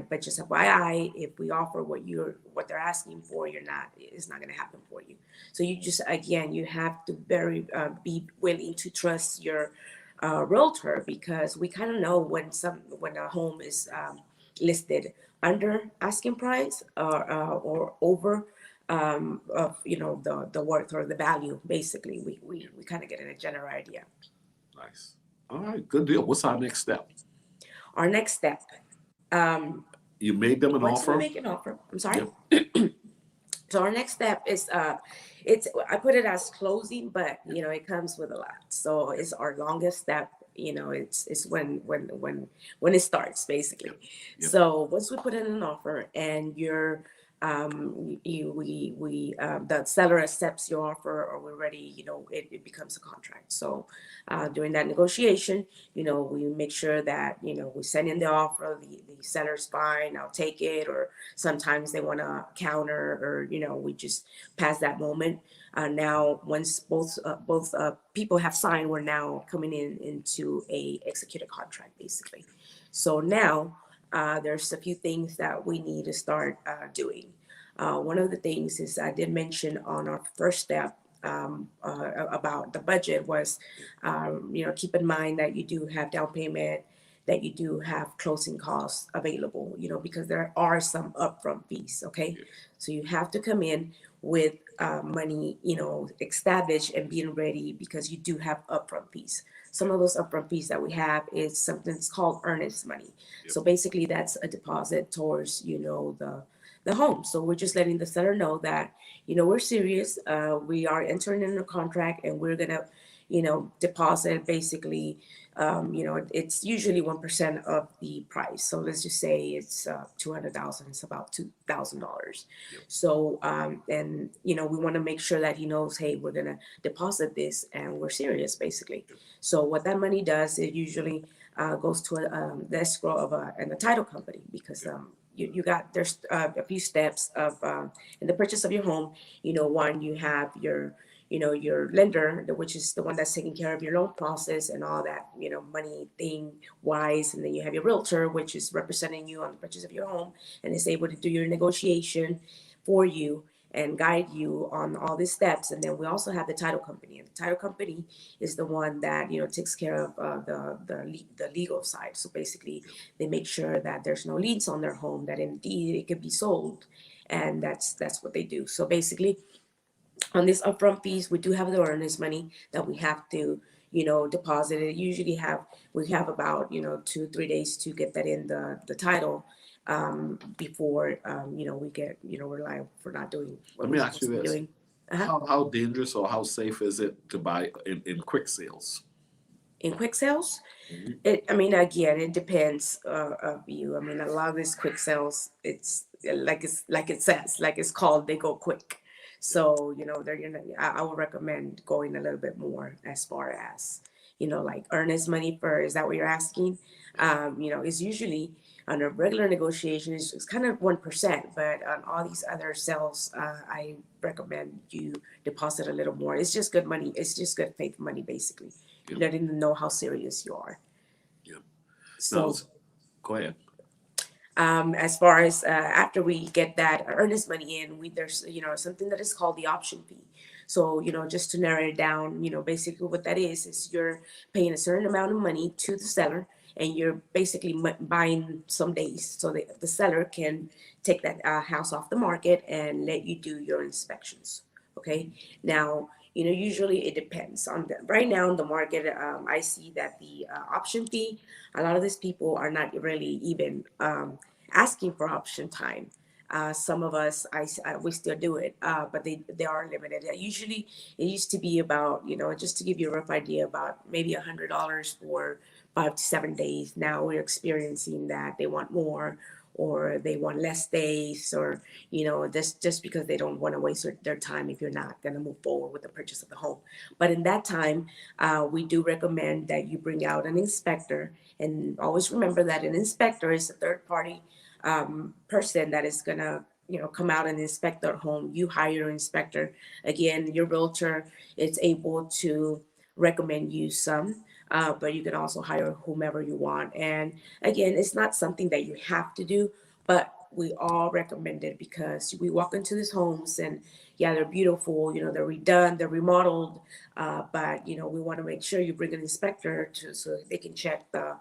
But just FYI, if we offer what they're asking for, it's not going to happen for you. So you just, again, you have to be willing to trust your realtor, because we kind of know when a home is listed under asking price, or over of the worth or the value. Basically, we kind of get a general idea. Nice. All right, good deal. What's our next step? Our next step. You made them an Once we offer. make an offer, I'm sorry. Yep. So our next step is I put it as closing, but it comes with a lot. So it's our longest step. It's when it starts basically. Yep. So once we put in an offer and the seller accepts your offer, or we're ready, it becomes a contract. So during that negotiation, we make sure that we send in the offer, the seller's fine, I'll take it, or sometimes they want to counter, or we just pass that moment. Now once both people have signed, we're now coming into a executed contract basically. So now there's a few things that we need to start doing. One of the things is, I did mention on our first step about the budget was, keep in mind that you do have down payment, that you do have closing costs available, because there are some upfront fees. Okay. Yeah. So you have to come in with money, established and being ready, because you do have upfront fees. Some of those upfront fees that we have is something that's called earnest money. Yep. So basically, that's a deposit towards the home. So we're just letting the seller know that we're serious. We are entering in a contract, and we're gonna deposit basically. It's usually 1% of the price. So let's just say it's 200,000. It's about $2,000. Yep. So and we want to make sure that he knows, hey, we're gonna deposit this, and we're serious basically. So what that money does, it usually goes to the escrow of a title company, because you got there's a few steps of in the purchase of your home. One, you have your lender, which is the one that's taking care of your loan process and all that, money thing wise. And then you have your realtor, which is representing you on the purchase of your home and is able to do your negotiation for you and guide you on all these steps. And then we also have the title company, and the title company is the one that takes care of the legal side. So basically, they make sure that there's no liens on their home, that indeed it could be sold, and that's what they do. So basically, on this upfront fees, we do have the earnest money that we have to, deposit it. We have about 2-3 days to get that in the title, before we get we're liable for not doing what Let we're me ask supposed you to be this. doing. Uh-huh. How dangerous or how safe is it to buy in quick sales? In quick sales, Mhm. I mean, again, it depends of you. I mean, a lot of these quick sales, it's like it says, like it's called, they go quick. So, they're gonna. I would recommend going a little bit more as far as, like earnest money for. Is that what you're asking? It's usually on a regular negotiation, it's kind of 1%, but on all these other sales, I recommend you deposit a little more. It's just good money. It's just good faith money, basically, Yeah. letting them know how serious you are. Yeah. Now, So, go ahead. as far as after we get that earnest money in, there's something that is called the option fee. So just to narrow it down, basically what that is you're paying a certain amount of money to the seller, and you're basically buying some days so that the seller can take that house off the market and let you do your inspections. Okay, now usually it depends on the right now in the market. I see that the option fee, a lot of these people are not really even asking for option time. Some of us, we still do it, but they are limited. Usually, it used to be about just to give you a rough idea, about maybe $100 for 5 to 7 days. Now we're experiencing that they want more, or they want less days, or just because they don't want to waste their time if you're not going to move forward with the purchase of the home. But in that time, we do recommend that you bring out an inspector, and always remember that an inspector is a third party person that is gonna come out and inspect their home. You hire an inspector. Again, your realtor is able to recommend you some, but you can also hire whomever you want. And again, it's not something that you have to do, but we all recommend it because we walk into these homes, and yeah, they're beautiful, they're redone, they're remodeled, but we want to make sure you bring an inspector so they can check the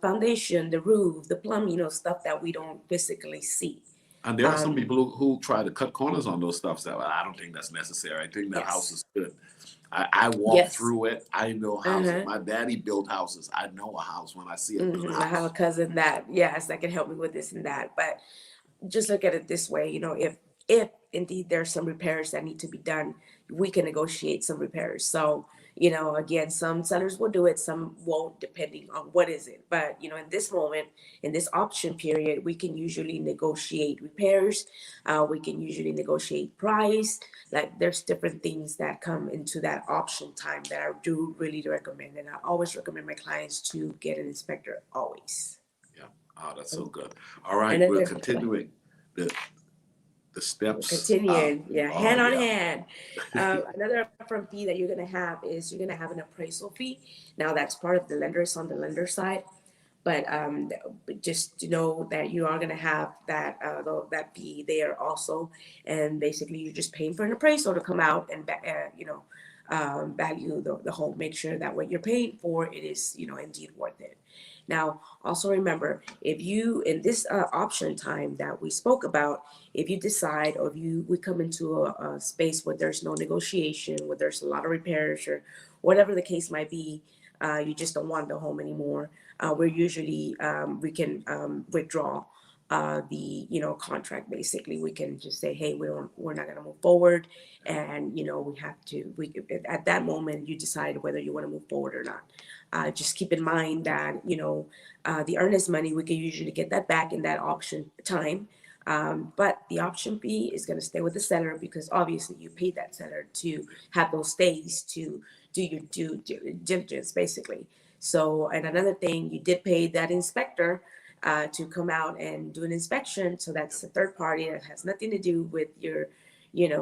foundation, the roof, the plumbing, stuff that we don't physically see. And there are some Um, people who try to cut corners on those stuff. So I don't think that's necessary. I think that house yes, is good. I walk yes. through it. I know houses. Uh-huh. My daddy built houses. I know a house when I see a good I have a house. cousin that, yes, that can help me with this and that. But just look at it this way, if indeed there's some repairs that need to be done, we can negotiate some repairs. So, again, some sellers will do it, some won't, depending on what is it. But, in this moment, in this option period, we can usually negotiate repairs. We can usually negotiate price. Like there's different things that come into that option time that I do really recommend. And I always recommend my clients to get an inspector always. Yeah. Oh, that's so good. All right, we're Another, go ahead. continuing the the We're steps. continuing, yeah, Oh hand on yeah. hand. Another upfront fee that you're gonna have is you're gonna have an appraisal fee. Now that's part of the lenders on the lender side, but just to know that you are gonna have that fee there also, and basically you're just paying for an appraisal to come out and value the home, make sure that what you're paying for it is indeed worth it. Now, also remember, if you in this option time that we spoke about, if you decide, or if we come into a space where there's no negotiation, where there's a lot of repairs, or whatever the case might be, you just don't want the home anymore. We're usually we can withdraw the contract. Basically, we can just say, hey, we're not going to move forward, and we have to. We at that moment you decide whether you want to move forward or not. Just keep in mind that the earnest money, we can usually get that back in that option time. But the option fee is going to stay with the seller, because obviously you paid that seller to have those days to do your due diligence, basically. So, and another thing, you did pay that inspector. to come out and do an inspection. So that's a third party that has nothing to do with your,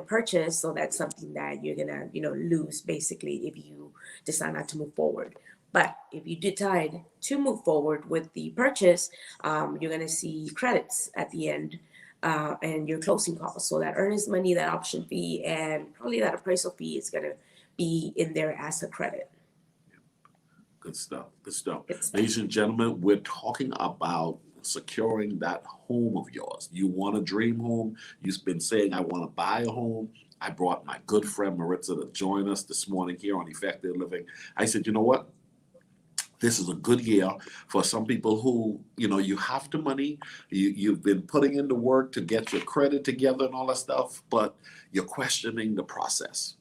purchase. So that's something that you're gonna, lose basically if you decide not to move forward. But if you decide to move forward with the purchase, you're gonna see credits at the end, and your closing costs. So that earnest money, that option fee, and probably that appraisal fee is gonna be in there as a credit. Good stuff. Good stuff. Good stuff. Ladies and gentlemen, we're talking about securing that home of yours. You want a dream home. You've been saying, I want to buy a home. I brought my good friend Mariza to join us this morning here on Effective Living. I said, you know what? This is a good year for some people who, you have the money, you've been putting in the work to get your credit together and all that stuff, but you're questioning the process.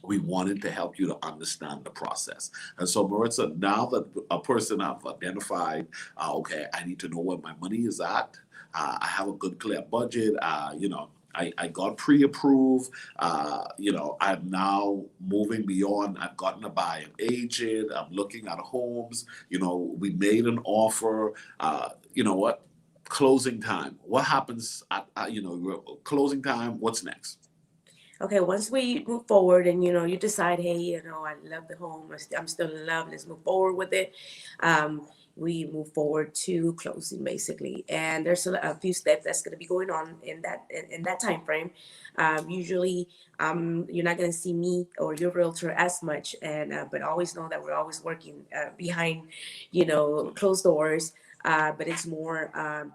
We wanted to help you to understand the process. And so, Mariza, now that a person have identified, okay, I need to know where my money is at. I have a good, clear budget. I got pre-approved. I'm now moving beyond. I've gotten to buy an agent. I'm looking at homes. We made an offer. You know what? Closing time. What happens at closing time? What's next? Okay, once we move forward and you decide, hey, I love the home, I'm still in love, let's move forward with it. We move forward to closing basically, and there's a few steps that's going to be going on in that time frame. Usually, you're not going to see me or your realtor as much, and but always know that we're always working behind, closed doors. But it's more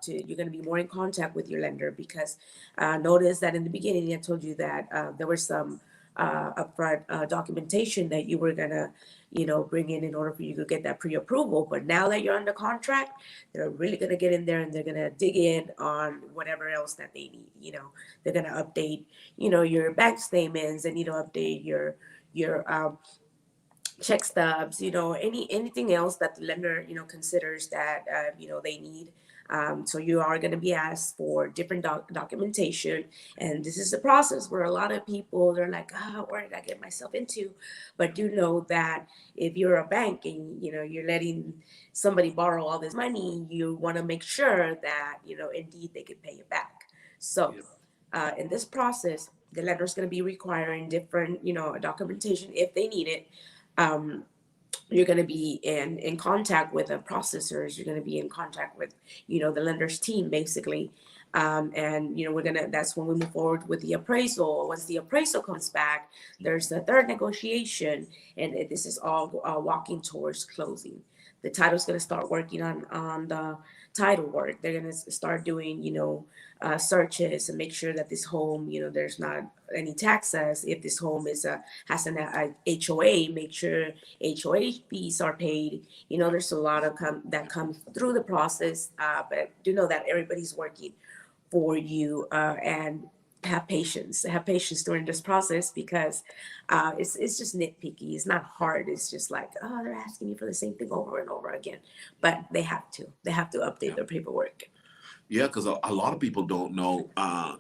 you're going to be more in contact with your lender because notice that in the beginning I told you that there was some upfront documentation that you were going to, bring in order for you to get that pre-approval. But now that you're under contract, they're really going to get in there and they're going to dig in on whatever else that they need. They're going to update, your bank statements and, update your check stubs, anything else that the lender, considers that, they need. So you are going to be asked for different documentation. And this is the process where a lot of people, they're like, what did I get myself into? But do know that if you're a bank and, you're letting somebody borrow all this money, you want to make sure that, indeed they can pay you back. So in this process, the lender is going to be requiring different, documentation if they need it. You're going to be in contact with the processors. You're going to be in contact with, the lender's team basically. And, that's when we move forward with the appraisal. Once the appraisal comes back, there's the third negotiation. And this is all walking towards closing. The title's going to start working on the title work. They're going to start doing, searches and make sure that this home, there's not any taxes. If this home has an HOA, make sure HOA fees are paid. There's a lot of that comes through the process, but do know that everybody's working for you, and have patience during this process because it's just nitpicky. It's not hard. It's just like, they're asking you for the same thing over and over again, but they have to update their paperwork. Yeah, because a lot of people don't know. I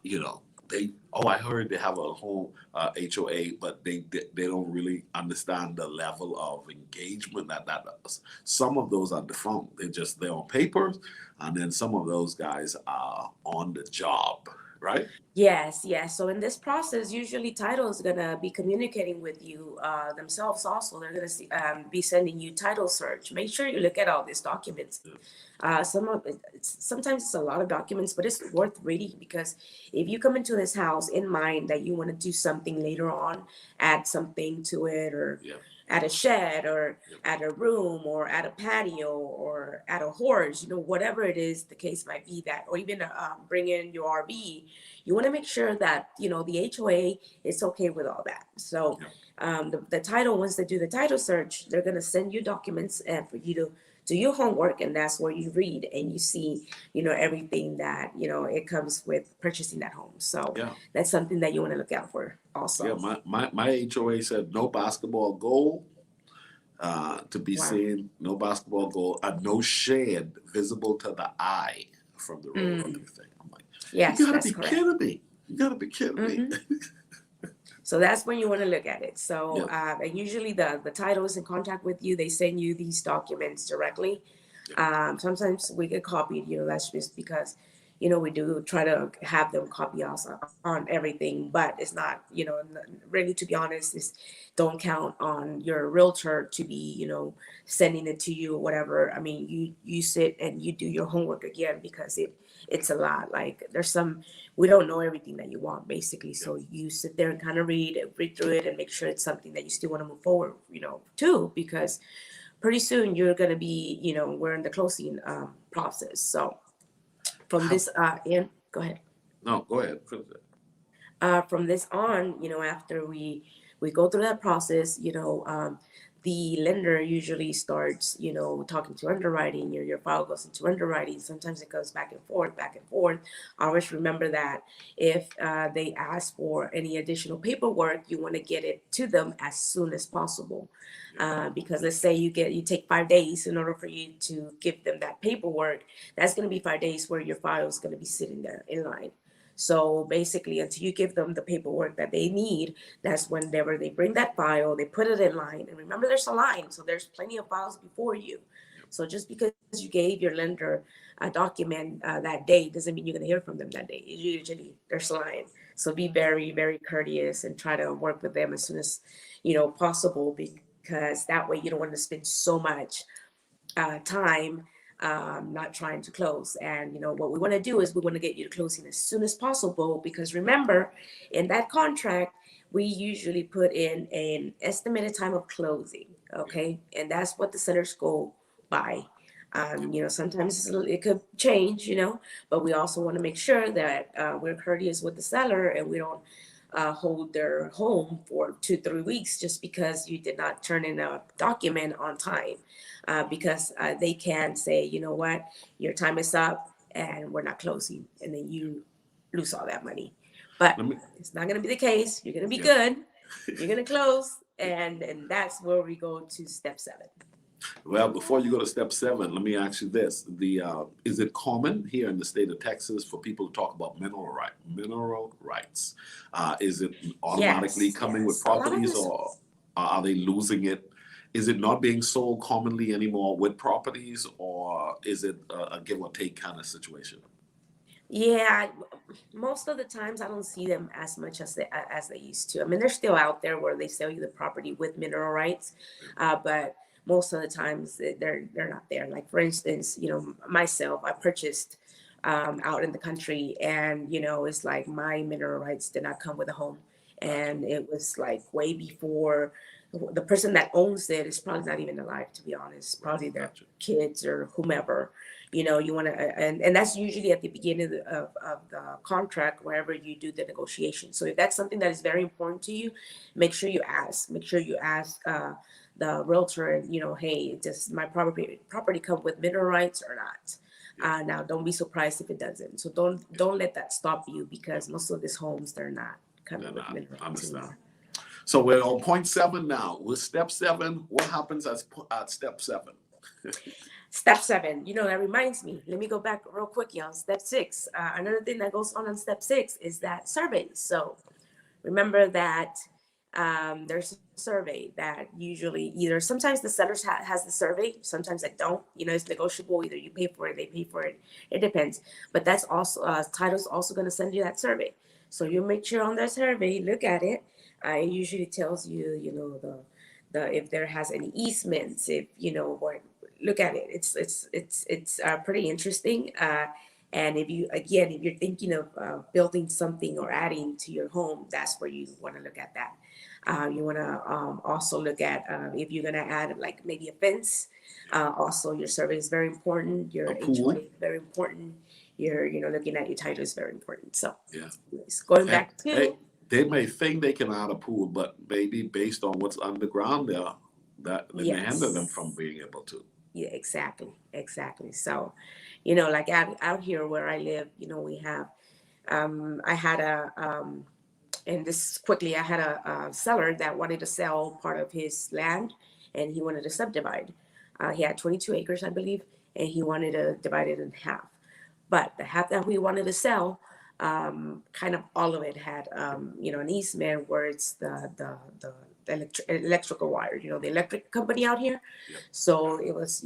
heard they have a whole HOA, but they don't really understand the level of engagement that does. Some of those are defunct. They're on papers, and then some of those guys are on the job, right? Yes. So in this process, usually title is gonna be communicating with you themselves. Also, they're gonna be sending you title search. Make sure you look at all these documents. Sometimes it's a lot of documents, but it's worth reading because if you come into this house in mind that you want to do something later on, add something to it, or add a shed, or add a room, or add a patio, or add a horse, whatever it is, the case might be that, or even bring in your RV, you want to make sure that, the HOA is okay with all that. So the title, once they do the title search, they're going to send you documents and for you to do your homework, and that's where you read and you see, everything that, it comes with purchasing that home. So that's something that you want to look out for also. Yeah, my HOA said no basketball goal to be seen, no basketball goal, and no shed visible to the eye from the road or anything. I'm like, yes, you gotta be kidding me. You gotta be kidding me. So that's when you want to look at it. So and usually the title is in contact with you. They send you these documents directly. Sometimes we get copied, that's just because, we do try to have them copy us on everything, but it's not, really, to be honest, is don't count on your realtor to be, sending it to you or whatever. I mean, you sit and you do your homework again, because it's a lot. Like, we don't know everything that you want, basically. Yeah. So you sit there and kind of read through it and make sure it's something that you still want to move forward, too, because pretty soon you're going to be, we're in the closing process. So from How, this go ahead. no, go ahead. Finish it. From this on, after we go through that process, the lender usually starts, talking to underwriting. Your file goes into underwriting. Sometimes it goes back and forth, back and forth. Always remember that if they ask for any additional paperwork, you want to get it to them as soon as possible. Because let's say you take 5 days in order for you to give them that paperwork, that's going to be 5 days where your file is going to be sitting there in line. So basically, until you give them the paperwork that they need, that's whenever they bring that file, they put it in line. And remember, there's a line, so there's plenty of files before you. So just because you gave your lender a document that day doesn't mean you're going to hear from them that day. Usually, there's a line. So be very, very courteous and try to work with them as soon as possible, because that way you don't want to spend so much time not trying to close. And what we want to do is we want to get you to closing as soon as possible, because remember, in that contract we usually put in an estimated time of closing. Okay, and that's what the sellers go by. Sometimes it could change, but we also want to make sure that we're courteous with the seller, and we don't hold their home for 2-3 weeks just because you did not turn in a document on time. Because they can say, you know what, your time is up and we're not closing, and then you lose all that money. But Let me, it's not going to be the case. You're going to be yeah. good. You're going to close, and that's where we go to step 7. Well, before you go to step 7, let me ask you this: is it common here in the state of Texas for people to talk about mineral rights? Is it automatically Yes, coming with yes. A lot of properties, this. or are they losing it? Is it not being sold commonly anymore with properties, or is it a give or take kind of situation? Yeah, most of the times I don't see them as much as they used to. I mean, they're still out there where they sell you the property with mineral rights, but most of the times they're not there. Like, for instance, myself, I purchased out in the country, and it's like my mineral rights did not come with a home, Gotcha, and it was like way before the person that owns it is probably not even alive, to be honest. right, Probably their gotcha. kids or whomever. You want to, and that's usually at the beginning of the contract, wherever you do the negotiation. So if that's something that is very important to you, make sure you ask the realtor, hey, does my property come with mineral rights or not? Yeah, Now, don't be surprised if it doesn't. So don't let that stop you, because most of these homes, they're not they're coming with not. mineral rights Understand. anymore. So we're on point 7 now. With step 7, what happens at step 7? Step 7, that reminds me. Let me go back real quick, y'all. Step 6. Another thing that goes on step 6 is that surveys. So remember that there's a survey that usually either sometimes the sellers has the survey, sometimes they don't. It's negotiable. Either you pay for it, they pay for it. It depends. But that's also title's also going to send you that survey. So you make sure on that survey, look at it. It usually tells you, the if there has any easements, if what. Look at it. It's pretty interesting. And if you're thinking of building something or adding to your home, that's where you want to look at that. You want to also look at if you're going to add, like, maybe a fence. Also, your survey is very important. Your A HOA pool? is very important. Your, looking at your title is very important. So, Yeah. it's going And, back hey, to. they may think they can add a pool, but maybe based on what's underground there, that they may hinder them from Yes. being able to. Yeah, exactly. So, like out here where I live, we have. I had and this quickly, I had a seller that wanted to sell part of his land, and he wanted to subdivide. He had 22 acres, I believe, and he wanted to divide it in half. But the half that we wanted to sell, kind of all of it had, an easement where it's the electrical wire, the electric company out here. Yep. So it was,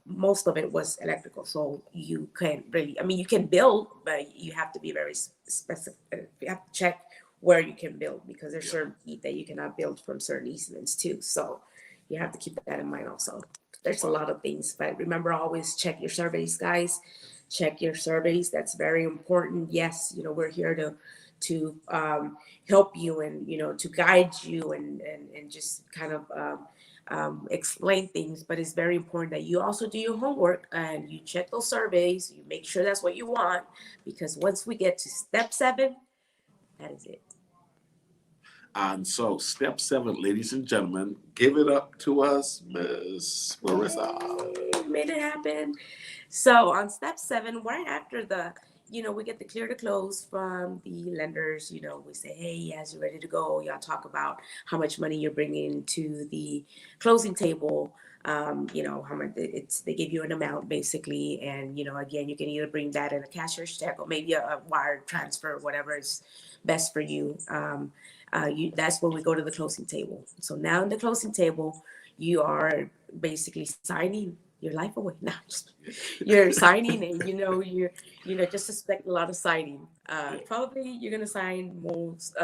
most of it was electrical. So you can't really, I mean, you can build, but you have to be very specific. You have to check where you can build, because there's Yep. certain heat that you cannot build from certain easements too. So you have to keep that in mind also. There's a Wow. lot of things, but remember, always check your surveys, guys. Check your surveys. That's very important. Yes, we're here to help you, and to guide you, and just kind of explain things. But it's very important that you also do your homework and you check those surveys. You make sure that's what you want, because once we get to step 7, that is it. And so, step 7, ladies and gentlemen, give it up to us, Miss Mariza. Yay, made it happen. So on step 7, right after we get the clear to close from the lenders. We say, hey, yes, you're ready to go. Y'all talk about how much money you're bringing to the closing table. How much they give you an amount basically, and again, you can either bring that in a cashier's check or maybe a wire transfer, whatever is best for you. That's when we go to the closing table. So now in the closing table, you are basically signing your life away. Now you're signing, and just expect a lot of signing. Probably you're gonna sign most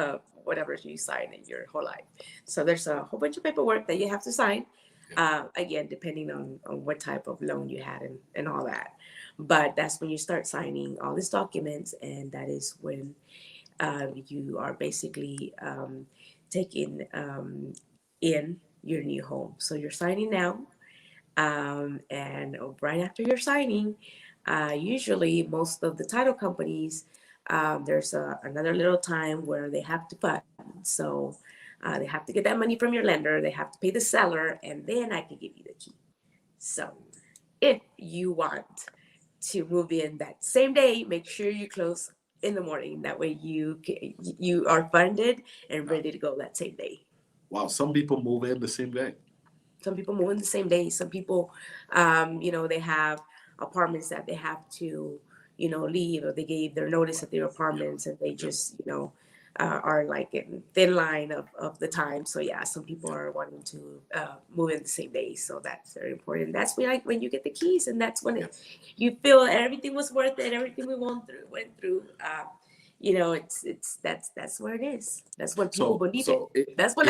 whatever you sign in your whole life. So there's a whole bunch of paperwork that you have to sign. Again, depending on what type of loan you had, and all that. But that's when you start signing all these documents, and that is when you are basically taking in your new home. So you're signing now, and right after you're signing, usually most of the title companies, there's another little time where they have to fund. So they have to get that money from your lender. They have to pay the seller, and then I can give you the key. So if you want to move in that same day, make sure you close in the morning. That way you are funded and ready to go that same day. Wow, some people move in the same day. Some people move in the same day. Some people, they have apartments that they have to, leave, or they gave their notice at their apartments, and they just, are like in thin line of the time. So yeah, some people are wanting to move in the same day. So that's very important. That's when you get the keys, and that's when you feel everything was worth it. Everything we went through. That's where it is. That's when people believe it. That's when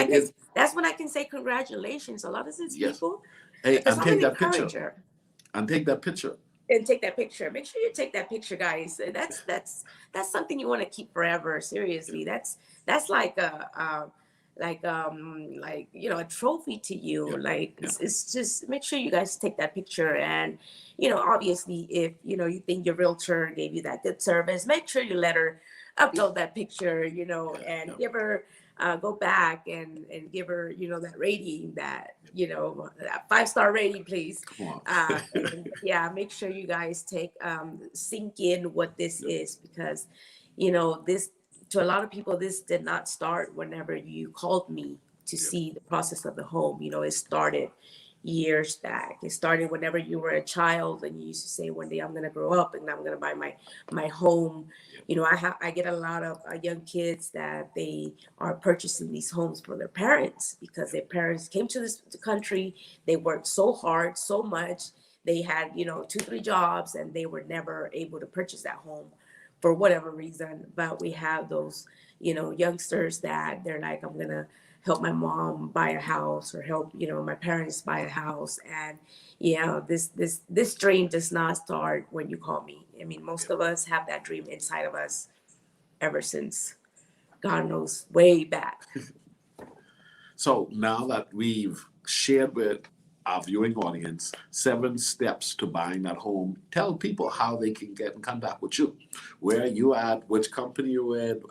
I can say congratulations. A lot of these Yes. people, Hey, because and I'm an take that picture. encourager. And take that picture. And take that picture. Make sure you take that picture, guys. That's something you want to keep forever. Seriously, that's like a trophy to you. Yeah. Like Yeah. it's just, make sure you guys take that picture. And obviously, if you think your realtor gave you that good service, make sure you let her upload that picture. And give her. Go back and give her, that rating, that that 5-star rating, please. Come on. And yeah, make sure you guys sink in what this is, because this, to a lot of people, this did not start whenever you called me to see the process of the home. It started years back. It started whenever you were a child, and you used to say, one day I'm going to grow up and I'm going to buy my home. I get a lot of young kids that they are purchasing these homes for their parents, because their parents came to this country. They worked so hard, so much. They had 2-3 jobs, and they were never able to purchase that home for whatever reason. But we have those youngsters that they're like, I'm going to help my mom buy a house, or help my parents buy a house. And this dream does not start when you call me. I mean, most of us have that dream inside of us ever since, God knows, way back. So now that we've shared with our viewing audience 7 steps to buying that home, tell people how they can get in contact with you. Where are you at? Which company you're with?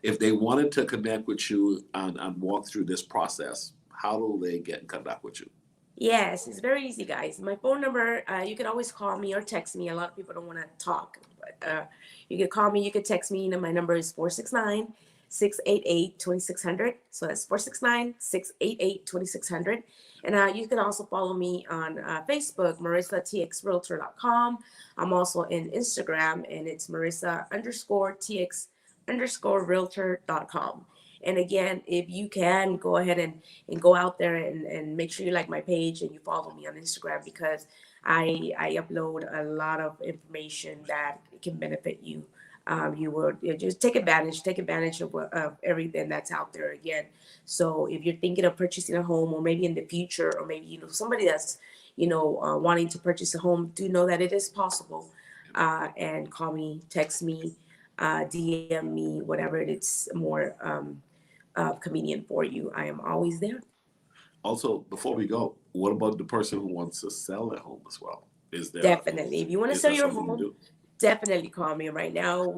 If they wanted to connect with you and walk through this process, how do they get in contact with you? Yes, it's very easy, guys. My phone number, you can always call me or text me. A lot of people don't want to talk, but you can call me, you can text me. My number is 469-688-2600. So that's 469-688-2600. And you can also follow me on Facebook, MarizaTXRealtor.com. I'm also in Instagram, and it's Mariza_TX_Realtor.com. And again, if you can go ahead and go out there and make sure you like my page and you follow me on Instagram, because I upload a lot of information that can benefit you. You will just take advantage of everything that's out there again. So if you're thinking of purchasing a home, or maybe in the future, or maybe somebody that's wanting to purchase a home, do know that it is possible. And call me, text me, DM me, whatever it's more convenient for you. I am always there. Also, before we go, what about the person who wants to sell their home as well? Definitely. If you want to Is sell there your something you home, do? definitely call me. Right now,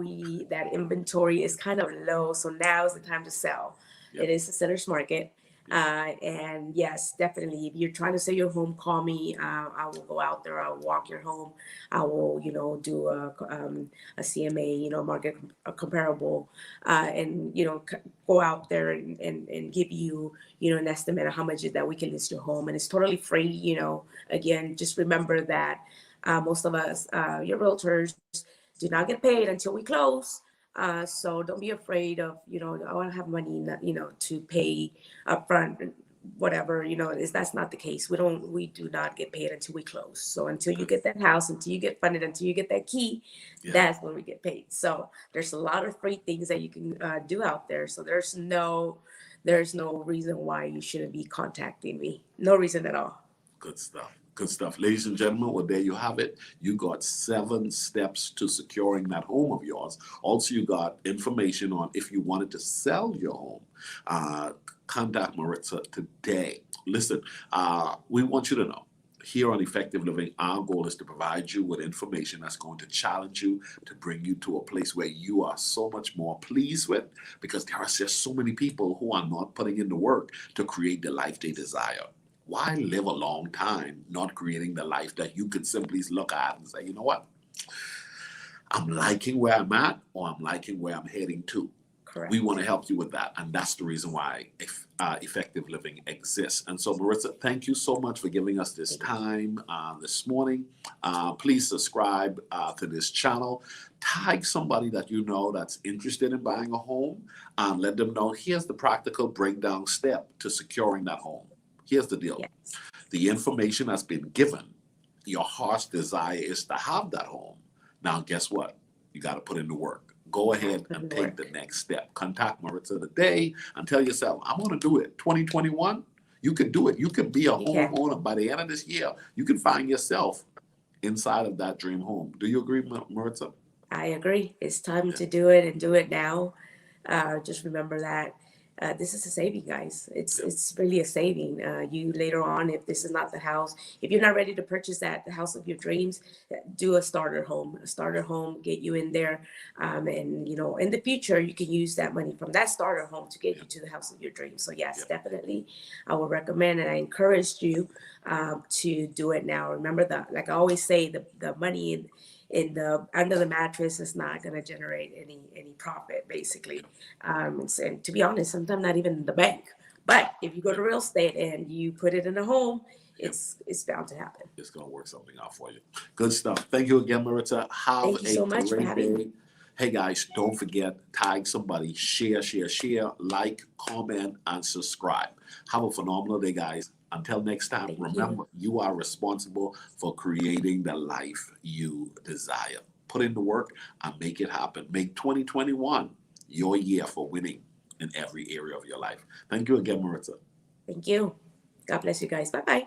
that inventory is kind of low, so now is the time to sell. It Yep. is a seller's market. Yep. And yes, definitely. If you're trying to sell your home, call me. I will go out there. I'll walk your home. I will, do a CMA, market comparable, and go out there and give you, an estimate of how much is that we can list your home, and it's totally free. Again, just remember that most of us, your realtors, do not get paid until we close. So don't be afraid of, oh, I don't have money, to pay upfront, whatever, that's not the case. We do not get paid until we close. So until you Good. get that house, until you get funded, until you get that key, Yeah. that's when we get paid. So there's a lot of free things that you can do out there. So there's no reason why you shouldn't be contacting me. No reason at all. Good stuff. Good stuff. Ladies and gentlemen, well, there you have it. You got 7 steps to securing that home of yours. Also, you got information on if you wanted to sell your home. Contact Mariza today. Listen, we want you to know, here on Effective Living, our goal is to provide you with information that's going to challenge you, to bring you to a place where you are so much more pleased with, because there are just so many people who are not putting in the work to create the life they desire. Why live a long time not creating the life that you can simply look at and say, you know what? I'm liking where I'm at, or I'm liking where I'm heading to. Correct. We want to help you with that. And that's the reason why Effective Living exists. And so, Mariza, thank you so much for giving us this time this morning. Please subscribe to this channel. Tag somebody that you know that's interested in buying a home, and let them know here's the practical breakdown step to securing that home. Here's the deal. Yes. The information has been given. Your heart's desire is to have that home. Now, guess what? You got to put in the work. Go ahead and take the next step. Contact Mariza today and tell yourself, I'm going to do it. 2021, you could do it. You could be a homeowner by the end of this year. You can find yourself inside of that dream home. Do you agree, Mariza? I agree. It's time to do it, and do it now. Just remember that this is a saving, guys. It's really a saving. You later on, if this is not the house, if you're not ready to purchase the house of your dreams, do a starter home. A starter home, get you in there, and in the future, you can use that money from that starter home to get you to the house of your dreams. So yes, definitely, I would recommend, and I encourage you to do it now. Remember that, like I always say, the money in the under the mattress is not going to generate any profit, basically. And to be honest, sometimes not even in the bank. But if you go to real estate and you put it in a home, it's bound to happen. It's going to work something out for you. Good stuff. Thank you again, Mariza. Thank you so much for having me. Hey guys, don't forget, tag somebody, share, like, comment, and subscribe. Have a phenomenal day, guys. Until next time, remember, you are responsible for creating the life you desire. Put in the work and make it happen. Make 2021 your year for winning in every area of your life. Thank you again, Mariza. Thank you. God bless you guys. Bye-bye.